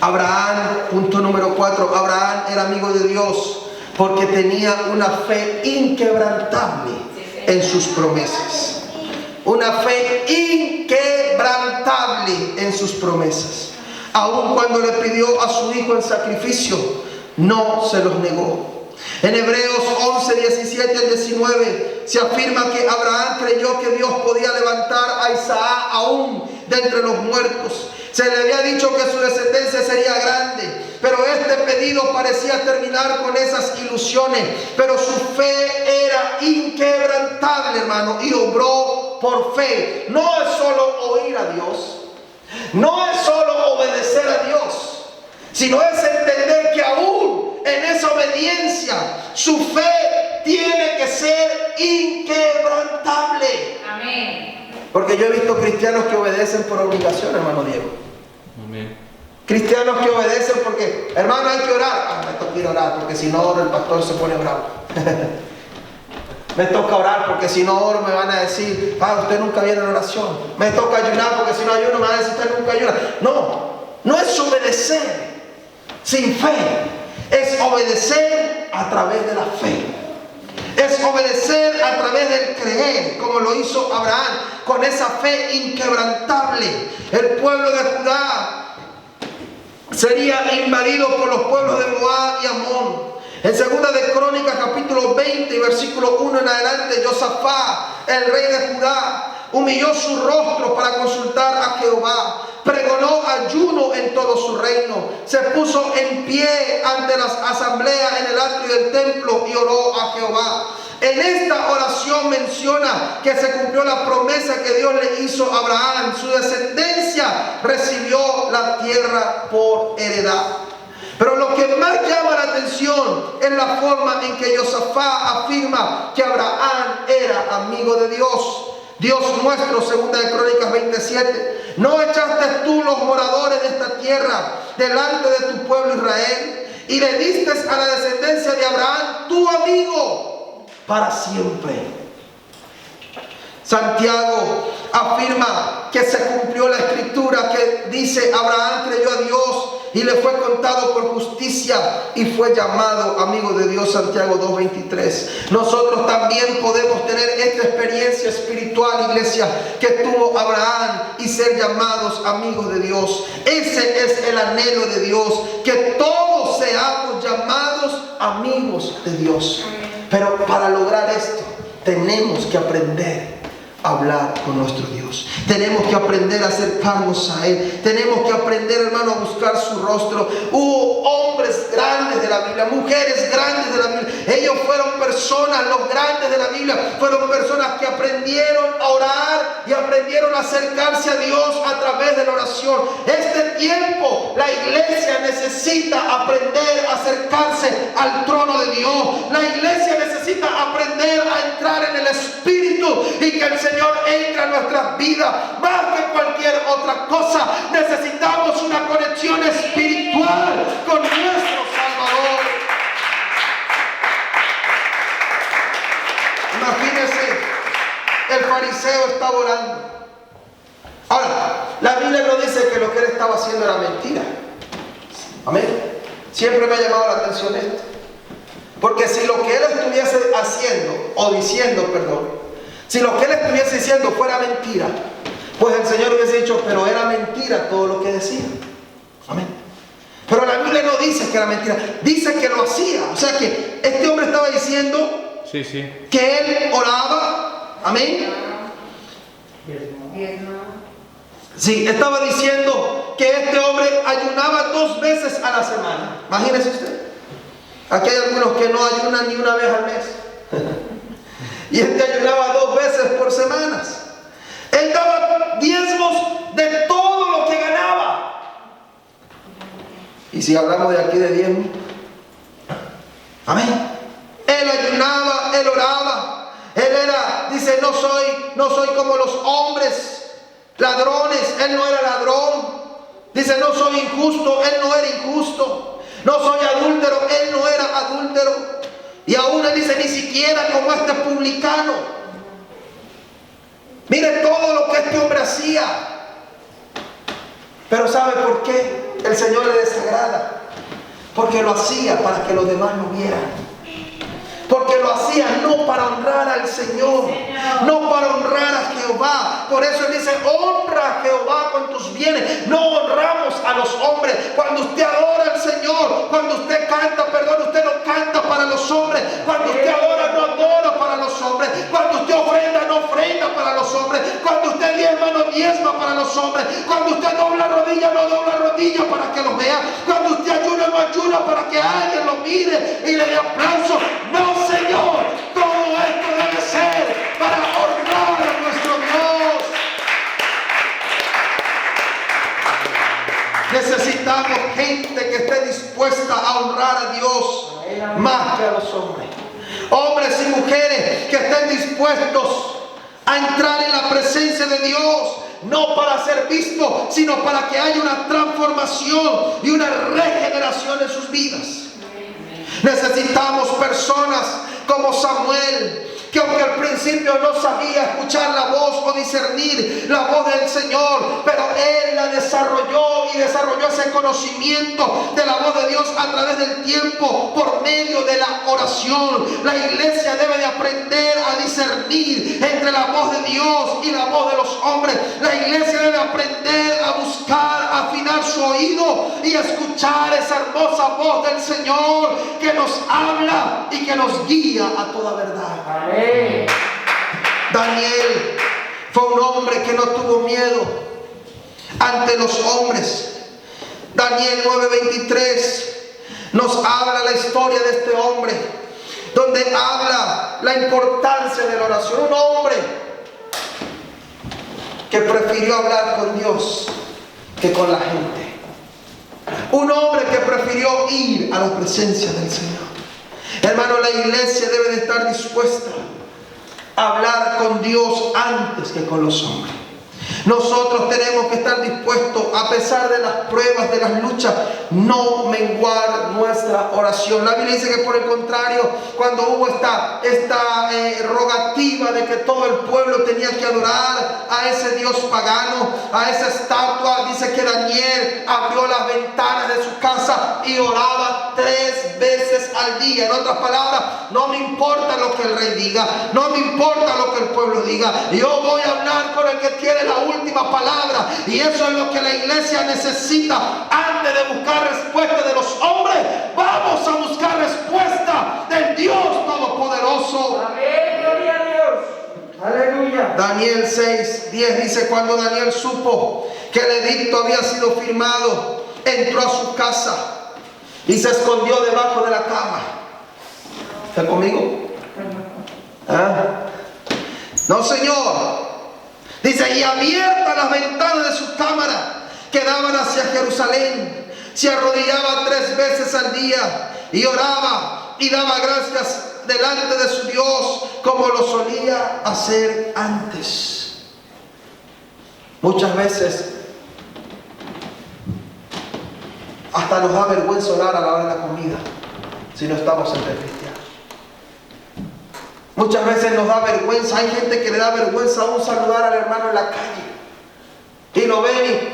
Abraham, punto número 4, Abraham era amigo de Dios porque tenía una fe inquebrantable en sus promesas. Una fe inquebrantable en sus promesas. Aun cuando le pidió a su hijo en sacrificio, no se los negó. En Hebreos 11, 17 al 19 se afirma que Abraham creyó que Dios podía levantar a Isaac aún de entre los muertos. Se le había dicho que su descendencia sería grande, pero este pedido parecía terminar con esas ilusiones. Pero su fe era inquebrantable, hermano, y obró por fe. No es solo oír a Dios, no es solo obedecer a Dios, sino es entender que aún en esa obediencia su fe tiene que ser inquebrantable. Amén. Porque yo he visto cristianos que obedecen por obligación, hermano Diego. Amén. Cristianos que obedecen porque, hermano, hay que orar. Me toca ir a orar porque si no oro el pastor se pone bravo. Me toca orar porque si no oro me van a decir, usted nunca viene a la oración. Me toca ayunar porque si no ayuno me van a decir, usted nunca ayuna. No es obedecer sin fe, es obedecer a través de la fe. Es obedecer a través del creer, como lo hizo Abraham, con esa fe inquebrantable. El pueblo de Judá sería invadido por los pueblos de Moab y Amón. En 2 de Crónicas, capítulo 20, y versículo 1 en adelante, Josafat, el rey de Judá, humilló su rostro para consultar a Jehová. Pregonó ayuno en todo su reino. Se puso en pie ante las asambleas en el atrio del templo y oró a Jehová. En esta oración menciona que se cumplió la promesa que Dios le hizo a Abraham. Su descendencia recibió la tierra por heredad. Pero lo que más llama la atención es la forma en que Josafat afirma que Abraham era amigo de Dios. Dios nuestro, 2 de Crónicas 27, ¿no echaste tú los moradores de esta tierra delante de tu pueblo Israel? Y le diste a la descendencia de Abraham, tu amigo, para siempre. Santiago afirma que se cumplió la escritura que dice, Abraham creyó a Dios y le fue contado por justicia y fue llamado amigo de Dios. Santiago 2:23. Nosotros también podemos tener esta experiencia espiritual, iglesia, que tuvo Abraham y ser llamados amigos de Dios. Ese es el anhelo de Dios, que todos seamos llamados amigos de Dios. Pero para lograr esto tenemos que aprender a hablar con nuestro Dios. Tenemos que aprender a acercarnos a Él. Tenemos que aprender, hermano, a buscar su rostro. Hubo hombres grandes de la Biblia, mujeres grandes de la Biblia. Ellos fueron personas, los grandes de la Biblia, fueron personas que aprendieron a orar y aprendieron a acercarse a Dios a través de la oración. Este tiempo, la iglesia necesita aprender a acercarse al trono de Dios. La iglesia necesita aprender a entrar en el Espíritu y que el Señor entre a nuestras vidas. Más que cualquier otra cosa, necesitamos una conexión espiritual con nuestro Salvador. Imagínense, el fariseo estaba orando. Ahora, la Biblia no dice que lo que él estaba haciendo era mentira. Amén. Siempre me ha llamado la atención esto. Porque si lo que él estuviese haciendo, o diciendo, perdón, si lo que él estuviese diciendo fuera mentira, pues el Señor hubiese dicho, pero era mentira todo lo que decía. Amén. Pero la Biblia no dice que era mentira, dice que lo hacía. O sea que este hombre estaba diciendo que él oraba. Amén. Sí, estaba diciendo que este hombre ayunaba 2 veces a la semana. Imagínese usted. Aquí hay algunos que no ayunan ni una vez al mes. Y este ayunaba 2 veces por semanas. Él daba diezmos de todo lo que ganaba. Y si hablamos de aquí de diezmos, amén. Él ayunaba, él oraba. Él era, dice, no soy como los hombres ladrones. Él no era ladrón. Dice, no soy injusto. Él no era injusto. No soy adúltero. Él no era adúltero. Y aún él dice, ni siquiera como este publicano. Mire todo lo que este hombre hacía. Pero ¿sabe por qué? el Señor le desagrada, porque lo hacía para que los demás lo vieran. Porque lo hacía no para honrar al Señor, no para honrar a Jehová. Por eso Él dice, honra a Jehová con tus bienes. No honramos a los hombres. Cuando usted adora al Señor, cuando usted canta, usted no canta para los hombres. Cuando usted adora, no adora para los hombres. Cuando usted ofrenda, no ofrenda para los hombres. Cuando usted diezma, no diezma para los hombres. Cuando usted dobla rodilla, no dobla rodilla para que los vea. Cuando usted ayuna, no ayuna para que alguien lo mire y le dé aplauso. No, Señor, todo esto debe ser para honrar a nuestro Dios. Necesitamos gente que esté dispuesta a honrar a Dios más que a los hombres. Hombres y mujeres que estén dispuestos a entrar en la presencia de Dios, no para ser vistos, sino para que haya una transformación y una regeneración en sus vidas. Necesitamos personas como Samuel, que aunque al principio no sabía escuchar la voz o discernir la voz del Señor, pero él la desarrolló y desarrolló ese conocimiento de la voz de Dios a través del tiempo por medio de la oración. La iglesia debe de aprender a discernir entre la voz de Dios y la voz de los hombres. La iglesia debe aprender a buscar, afinar su oído y escuchar esa hermosa voz del Señor que nos habla y que nos guía a toda verdad. Amén. Daniel fue un hombre que no tuvo miedo ante los hombres. Daniel 9:23 nos habla la historia de este hombre, donde habla la importancia de la oración. Un hombre que prefirió hablar con Dios que con la gente. Un hombre que prefirió ir a la presencia del Señor. Hermano, la iglesia debe de estar dispuesta a hablar con Dios antes que con los hombres. Nosotros tenemos que estar dispuestos, a pesar de las pruebas, de las luchas, no menguar nuestra oración. La Biblia dice que por el contrario, cuando hubo esta rogativa de que todo el pueblo tenía que adorar a ese Dios pagano, a esa estatua, dice que Daniel abrió las ventanas de su casa y oraba 3 veces al día. En otras palabras, no me importa lo que el rey diga, no me importa lo que el pueblo diga, yo voy a hablar con el que tiene la última palabra. Y eso es lo que la iglesia necesita. Antes de buscar respuesta de los hombres, vamos a buscar respuesta del Dios Todopoderoso. Amén, gloria a Dios. Aleluya. Daniel 6:10 dice: cuando Daniel supo que el edicto había sido firmado, entró a su casa y se escondió debajo de la cama. ¿Está conmigo? ¿Ah? No, Señor. Dice, y abiertas las ventanas de su cámara que daban hacia Jerusalén, se arrodillaba 3 veces al día y oraba y daba gracias delante de su Dios como lo solía hacer antes. Muchas veces hasta nos da vergüenza orar a la hora de la comida si no estamos entre cristianos. Muchas veces nos da vergüenza. Hay gente que le da vergüenza aún saludar al hermano en la calle. Y lo ven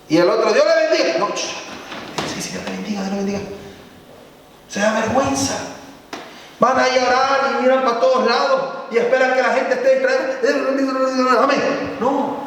y el otro, Dios le bendiga. No, sí, Dios le bendiga, Dios le bendiga. Se da vergüenza. Van a ir a orar y miran para todos lados y esperan que la gente esté distraída. Amén. No.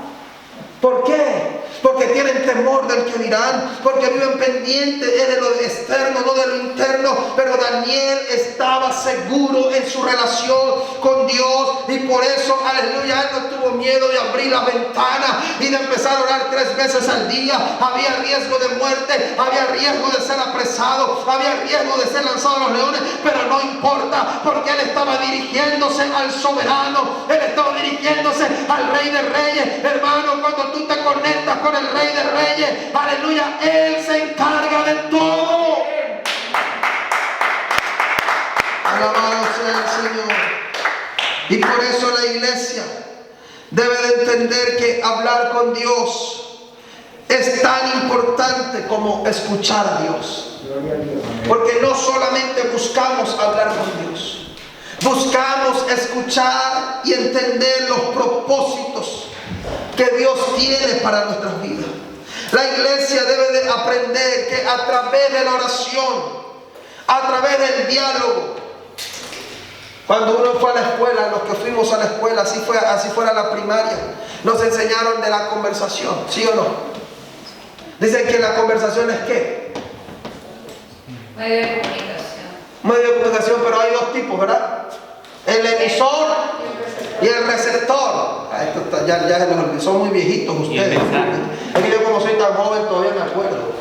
¿Por qué? Porque tienen temor del que dirán, porque viven pendientes de lo externo, no de lo interno. Pero Daniel estaba seguro en su relación con Dios y por eso, aleluya, él no tuvo miedo de abrir la ventana y de empezar a orar 3 veces al día. Había riesgo de muerte, había riesgo de ser apresado, había riesgo de ser lanzado a los leones, pero no importa, porque él estaba dirigiéndose al soberano, él estaba dirigiéndose al Rey de Reyes. Hermano, cuando tú te conectas con el Rey de Reyes, aleluya, él se encarga de todo. Alabado sea el Señor. Y por eso la iglesia debe de entender que hablar con Dios es tan importante como escuchar a Dios. Porque no solamente buscamos hablar con Dios, buscamos escuchar y entender los propósitos que Dios tiene para nuestras vidas. La iglesia debe de aprender que a través de la oración, a través del diálogo, cuando uno fue a la escuela, los que fuimos a la escuela, así fuera la primaria, nos enseñaron de la conversación, ¿sí o no? Dicen que la conversación es ¿qué? Medio de comunicación. Medio de comunicación, pero hay dos tipos, ¿verdad? El emisor y el receptor. Ya son muy viejitos ustedes. Es que yo como soy tan joven todavía me acuerdo.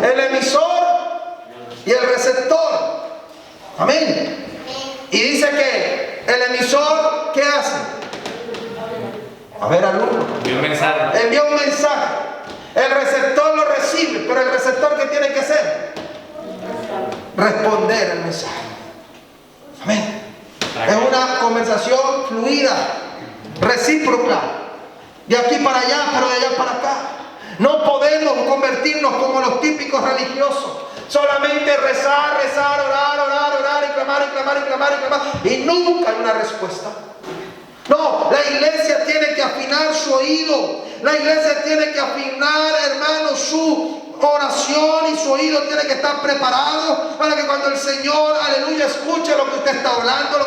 El emisor y el receptor. Amén. Y dice que el emisor, ¿qué hace? A ver, alumno. Envía un mensaje. El receptor lo recibe, pero el receptor, ¿qué tiene que hacer? Responder el mensaje. Amén. Es una conversación fluida, recíproca, de aquí para allá, pero de allá para acá. No podemos convertirnos como los típicos religiosos, solamente rezar, orar y clamar, y nunca hay una respuesta. No, la iglesia tiene que afinar su oído. La iglesia tiene que afinar, hermanos, su oración, y su oído tiene que estar preparado para que cuando el Señor, aleluya, escuche lo que usted está hablando,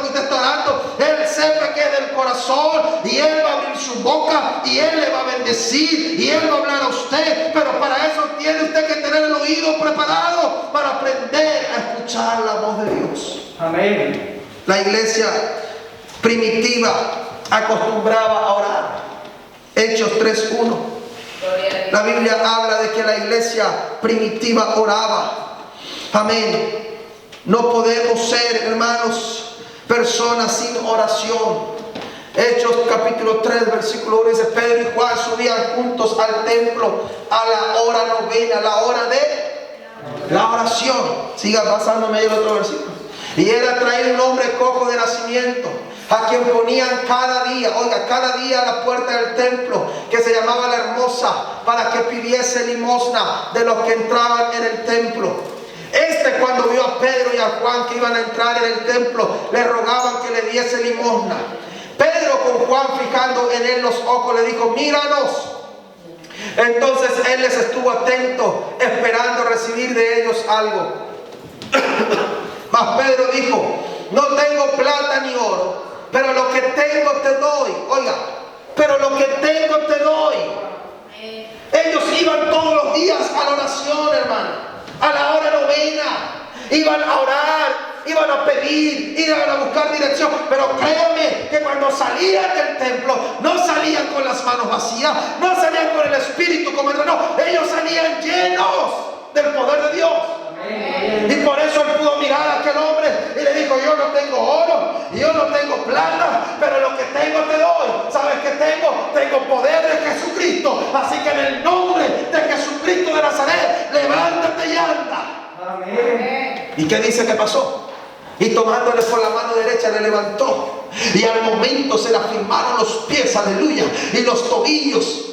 Él sepa que es del corazón, y Él va a abrir su boca, y Él le va a bendecir, y Él va a hablar a usted. Pero para eso tiene usted que tener el oído preparado para aprender a escuchar la voz de Dios. Amén. La iglesia primitiva acostumbraba a orar. Hechos 3:1. La Biblia habla de que la iglesia primitiva oraba. Amén. No podemos ser, hermanos, personas sin oración. Hechos capítulo 3 versículo 1 dice: Pedro y Juan subían juntos al templo a la hora novena, la hora de la oración. Siga pasándome ahí el otro versículo. Y era traído un hombre cojo de nacimiento, a quien ponían cada día a la puerta del templo, que se llamaba La Hermosa, para que pidiese limosna de los que entraban en el templo. Cuando vio a Pedro y a Juan que iban a entrar en el templo, le rogaban que le diese limosna. Pedro, con Juan fijando en él los ojos, le dijo: míranos. Entonces él les estuvo atento, esperando recibir de ellos algo. Mas Pedro dijo: no tengo plata ni oro, pero lo que tengo te doy. Oiga, pero lo que tengo te doy. Ellos iban todos los días a la oración, hermano, a la hora novena. Iban a orar, iban a pedir, iban a buscar dirección. Pero créanme que cuando salían del templo, no salían con las manos vacías, no salían con el espíritu como no, ellos salían llenos del poder de Dios. Y por eso él pudo mirar a aquel hombre y le dijo: yo no tengo oro, yo no tengo plata, pero lo que tengo te doy. ¿Sabes qué tengo? Tengo poder de Jesucristo. Así que en el nombre de Jesucristo de Nazaret, levántate y anda. Amén. ¿Y qué dice que pasó? Y tomándole por la mano derecha le levantó, y al momento se le afirmaron los pies, aleluya, y los tobillos.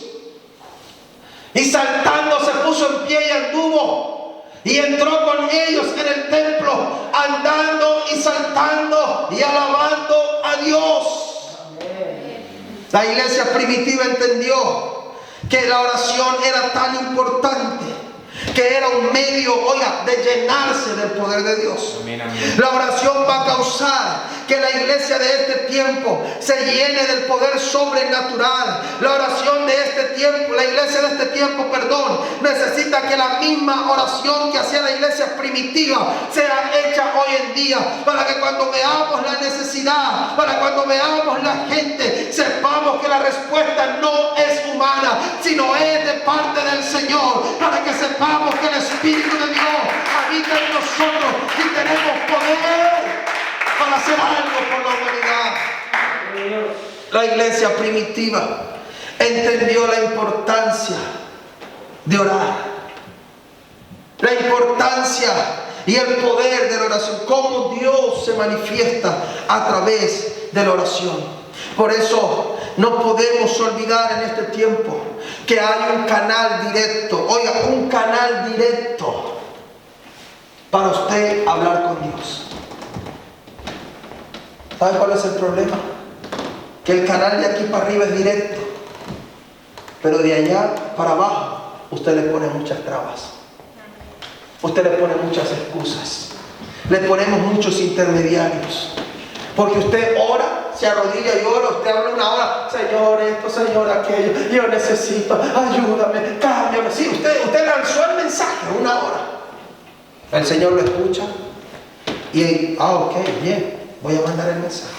Y saltando se puso en pie y anduvo, y entró con ellos en el templo, andando y saltando y alabando a Dios. Amén. La iglesia primitiva entendió que la oración era tan importante, que era un medio, oiga, de llenarse del poder de Dios. Amén, amén. La oración va a causar que la iglesia de este tiempo se llene del poder sobrenatural. La oración de este tiempo, la iglesia de este tiempo, necesita que la misma oración que hacía la iglesia primitiva sea hecha hoy en día, para que cuando veamos la necesidad, para cuando veamos la gente, sepamos que la respuesta no es humana, sino es de parte del Señor, para que sepamos que el Espíritu de Dios habita en nosotros y tenemos poder para hacer algo por la humanidad. La iglesia primitiva entendió la importancia de orar, la importancia y el poder de la oración, cómo Dios se manifiesta a través de la oración. Por eso no podemos olvidar en este tiempo que hay un canal directo, oiga, un canal directo para usted hablar con Dios. ¿Sabe cuál es el problema? que el canal de aquí para arriba es directo, pero de allá para abajo usted le pone muchas trabas, usted le pone muchas excusas, le ponemos muchos intermediarios, porque usted ora, se arrodilla y ora, usted habla una hora, Señor esto, Señor aquello, yo necesito, ayúdame, cámbiame. Sí, usted lanzó el mensaje una hora, el Señor lo escucha y, ok, bien, voy a mandar el mensaje.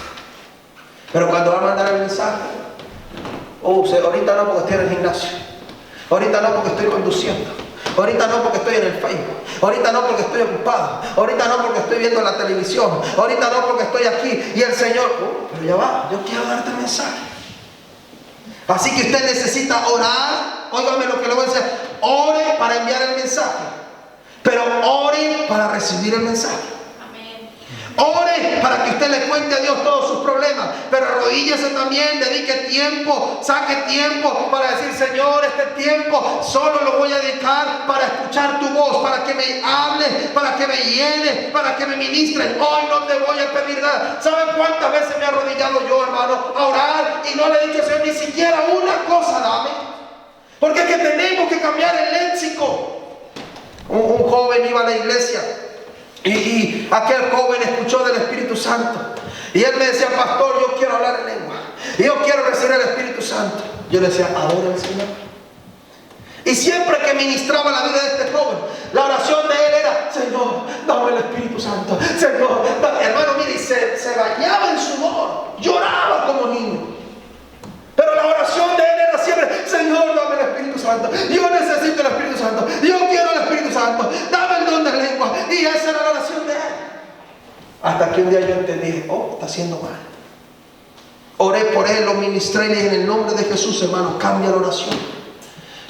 Pero cuando va a mandar el mensaje, ahorita no porque estoy en el gimnasio, ahorita no porque estoy conduciendo, ahorita no porque estoy en el Facebook, ahorita no porque estoy ocupado, ahorita no porque estoy viendo la televisión, ahorita no porque estoy aquí. Y el Señor, pero ya va, yo quiero darte el mensaje. Así que usted necesita orar. Óigame lo que le voy a decir: ore para enviar el mensaje, pero ore para recibir el mensaje. Ore para que usted le cuente a Dios todos sus problemas, pero arrodíllese también, dedique tiempo, saque tiempo para decir: Señor, este tiempo solo lo voy a dedicar para escuchar tu voz, para que me hable, para que me llene, para que me ministre. Hoy no te voy a pedir nada. ¿Saben cuántas veces me he arrodillado yo, hermano, a orar y no le he dicho: Señor, ni siquiera una cosa dame? Porque es que tenemos que cambiar el léxico. Un joven iba a la iglesia y aquel joven escuchó del Espíritu Santo y él me decía: pastor, yo quiero hablar en lengua y yo quiero recibir el Espíritu Santo. Yo le decía: adora al Señor. Y siempre que ministraba la vida de este joven, la oración de él era: Señor, dame el Espíritu Santo, Señor, dame. Hermano, mire, se bañaba en sudor, lloraba como niño, pero la oración de él era siempre: Señor, dame el Espíritu Santo, yo necesito el Espíritu Santo, yo quiero el Espíritu Santo, dame el don de lengua. Y esa era la oración de él. Hasta que un día yo entendí: está haciendo mal. Oré por él, lo ministré y le dije: en el nombre de Jesús, hermano, cambia la oración,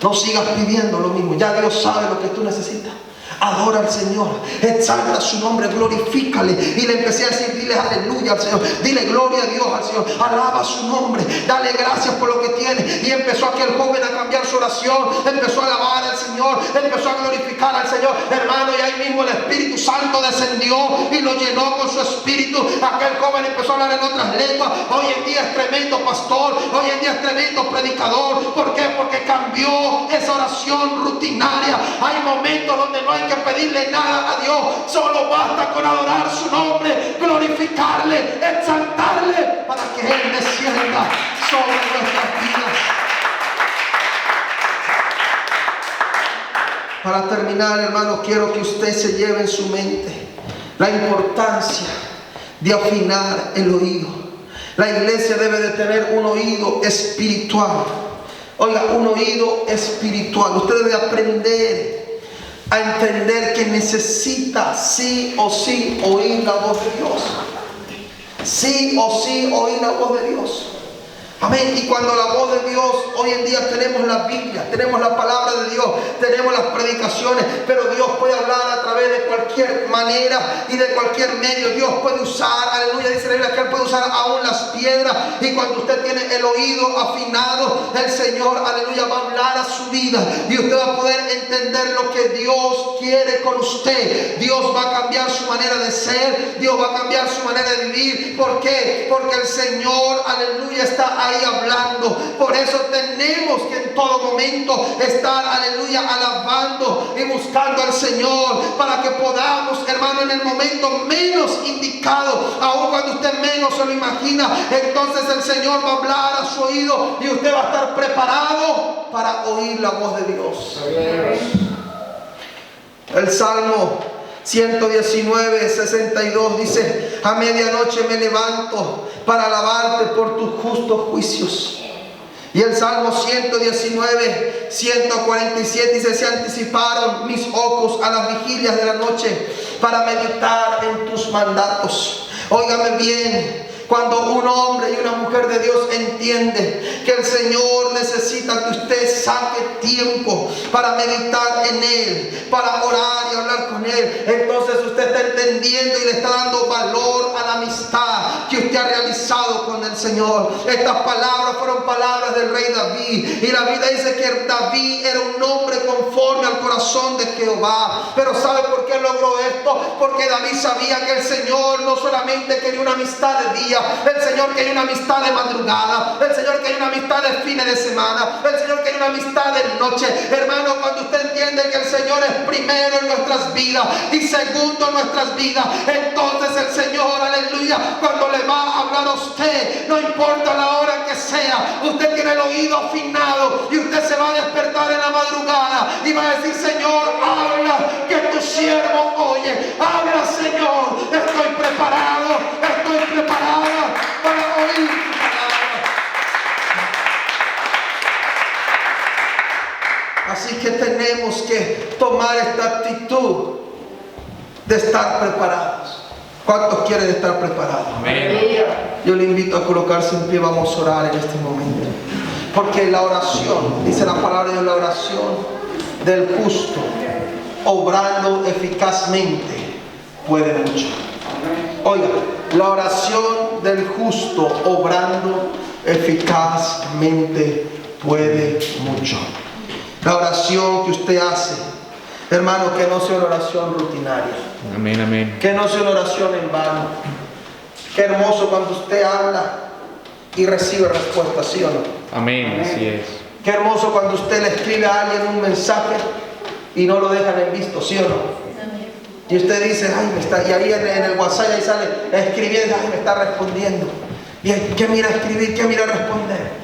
no sigas pidiendo lo mismo, ya Dios sabe lo que tú necesitas. Adora al Señor, exalta su nombre, glorifícale. Y le empecé a decir: dile aleluya al Señor, dile gloria a Dios al Señor, alaba su nombre, dale gracias por lo que tiene. Y empezó aquel joven a cambiar su oración, empezó a alabar al Señor, empezó a glorificar al Señor, hermano. Y ahí mismo el Espíritu Santo descendió y lo llenó con su espíritu. Aquel joven empezó a hablar en otras lenguas. Hoy en día es tremendo pastor, hoy en día es tremendo predicador. ¿Por qué? Porque cambió esa oración rutinaria. Hay momentos donde no hay que pedirle nada a Dios, solo basta con adorar su nombre, glorificarle, exaltarle, para que Él descienda sobre nuestras vidas. Para terminar, hermanos, quiero que usted se lleve en su mente la importancia de afinar el oído. La iglesia debe de tener un oído espiritual. Oiga, un oído espiritual. Usted debe aprender a entender que necesita sí o sí oír la voz de Dios. Sí o sí oír la voz de Dios. Amén. Y cuando la voz de Dios, hoy en día tenemos la Biblia, tenemos la palabra de Dios, tenemos las predicaciones, pero Dios puede hablar a través de cualquier manera y de cualquier medio. Dios puede usar, aleluya, dice la Biblia que Él puede usar aún las piedras. Y cuando usted tiene el oído afinado, el Señor, aleluya, va a hablar a su vida y usted va a poder entender lo que Dios quiere con usted. Dios va a cambiar su manera de ser, Dios va a cambiar su manera de vivir. ¿Por qué? Porque el Señor, aleluya, está ahí hablando. Por eso tenemos que en todo momento estar, aleluya, alabando y buscando al Señor, para que podamos, hermano, en el momento menos indicado, aun cuando usted menos se lo imagina, entonces el Señor va a hablar a su oído y usted va a estar preparado para oír la voz de Dios. El Salmo 119, 62 dice: a medianoche me levanto para alabarte por tus justos juicios. Y el Salmo 119, 147 dice: se anticiparon mis ojos a las vigilias de la noche para meditar en tus mandatos. Óigame bien. Cuando un hombre y una mujer de Dios entiende que el Señor necesita que usted saque tiempo para meditar en Él, para orar y hablar con Él, entonces usted está entendiendo y le está dando valor a la amistad que usted ha realizado enraizado con el Señor. Estas palabras fueron palabras del rey David. Y la Biblia dice que David era un hombre conforme al corazón de Jehová. Pero ¿sabe por qué logró esto? Porque David sabía que el Señor no solamente quería una amistad de día, el Señor quería una amistad de madrugada, el Señor quería una amistad de fines de semana, el Señor quería una amistad de noche. Hermano, cuando usted entiende que el Señor es primero en nuestras vidas y segundo en nuestras vidas, entonces el Señor, aleluya, cuando le va a hablar a usted, no importa la hora que sea, usted tiene el oído afinado y usted se va a despertar en la madrugada y va a decir: Señor, habla, que tu siervo oye. Habla, Señor, estoy preparada para oír tu palabra. Así que tenemos que tomar esta actitud de estar preparados. ¿Cuántos quieren estar preparados? Amén. Yo le invito a colocarse en pie. Vamos a orar en este momento, porque la oración, dice la palabra de la oración del justo, obrando eficazmente, puede mucho. Oiga, la oración del justo, obrando eficazmente, puede mucho. La oración que usted hace, hermano, que no sea una oración rutinaria. Amén, amén. Que no sea una oración en vano. Qué hermoso cuando usted habla y recibe respuesta, ¿sí o no? Amén, así es. Qué hermoso cuando usted le escribe a alguien un mensaje y no lo dejan en visto, ¿sí o no? Y usted dice: ay, me está, y ahí en el WhatsApp ahí sale escribiendo: ay, me está respondiendo. Y ¿qué mira escribir? ¿Qué mira responder?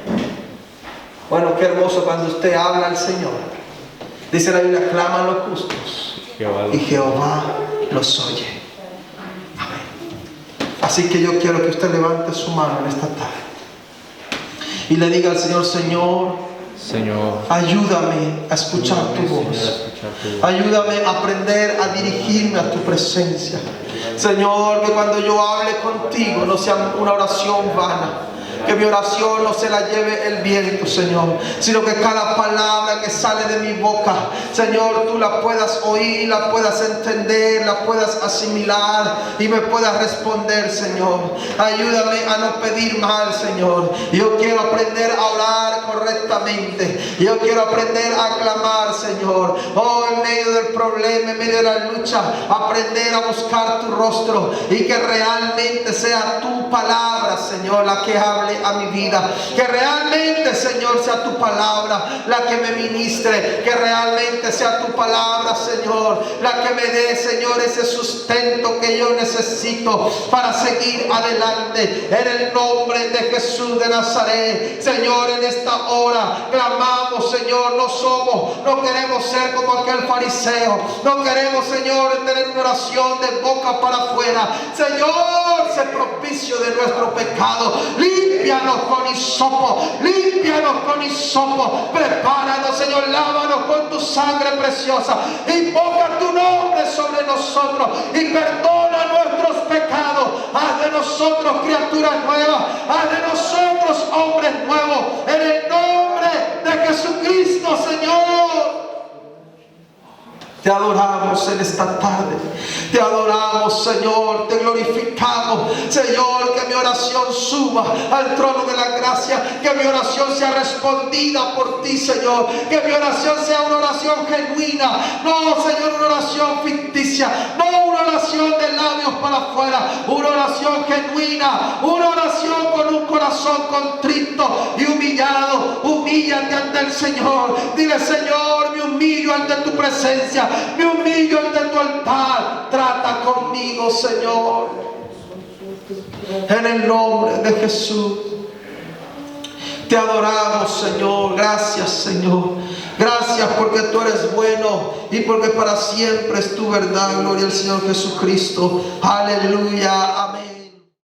Bueno, qué hermoso cuando usted habla al Señor. Dice la Biblia: claman los justos y Jehová los oye. Amén. Así que yo quiero que usted levante su mano en esta tarde y le diga al Señor: Señor, ayúdame a escuchar tu voz. Ayúdame a aprender a dirigirme a tu presencia. Señor, que cuando yo hable contigo no sea una oración vana. Que mi oración no se la lleve el viento, Señor, sino que cada palabra que sale de mi boca, Señor, tú la puedas oír, la puedas entender, la puedas asimilar y me puedas responder, Señor. Ayúdame a no pedir mal, Señor. Yo quiero aprender a orar correctamente. Yo quiero aprender a clamar, Señor. Oh, en medio del problema, en medio de la lucha, aprender a buscar tu rostro y que realmente sea tu palabra, Señor, la que hable a mi vida. Que realmente, Señor, sea tu palabra la que me ministre. Que realmente sea tu palabra, Señor, la que me dé, Señor, ese sustento que yo necesito para seguir adelante. En el nombre de Jesús de Nazaret, Señor, en esta hora clamamos, Señor. No queremos ser como aquel fariseo. No queremos, Señor, tener una oración de boca para afuera. Señor, sé propicio de nuestro pecado. Límpianos con hisopo, límpianos con hisopo. Prepáranos, Señor, lávanos con tu sangre preciosa. Invoca tu nombre sobre nosotros y perdona nuestros pecados. Haz de nosotros criaturas nuevas, haz de nosotros hombres nuevos. En el nombre de Jesucristo, Señor. Te adoramos en esta tarde. Te adoramos, Señor. Te glorificamos, Señor. Que mi oración suba al trono de la gracia. Que mi oración sea respondida por ti, Señor. Que mi oración sea una oración genuina. No, Señor, una oración ficticia. No una oración de labios para afuera. Una oración genuina. Una oración con un corazón contrito y humillado. Humíllate ante el Señor. Dile: Señor, me humillo ante tu presencia. Me humillo ante tu altar. Trata conmigo, Señor. En el nombre de Jesús. Te adoramos, Señor. Gracias, Señor. Gracias porque tú eres bueno y porque para siempre es tu verdad. Gloria al Señor Jesucristo. Aleluya. Amén.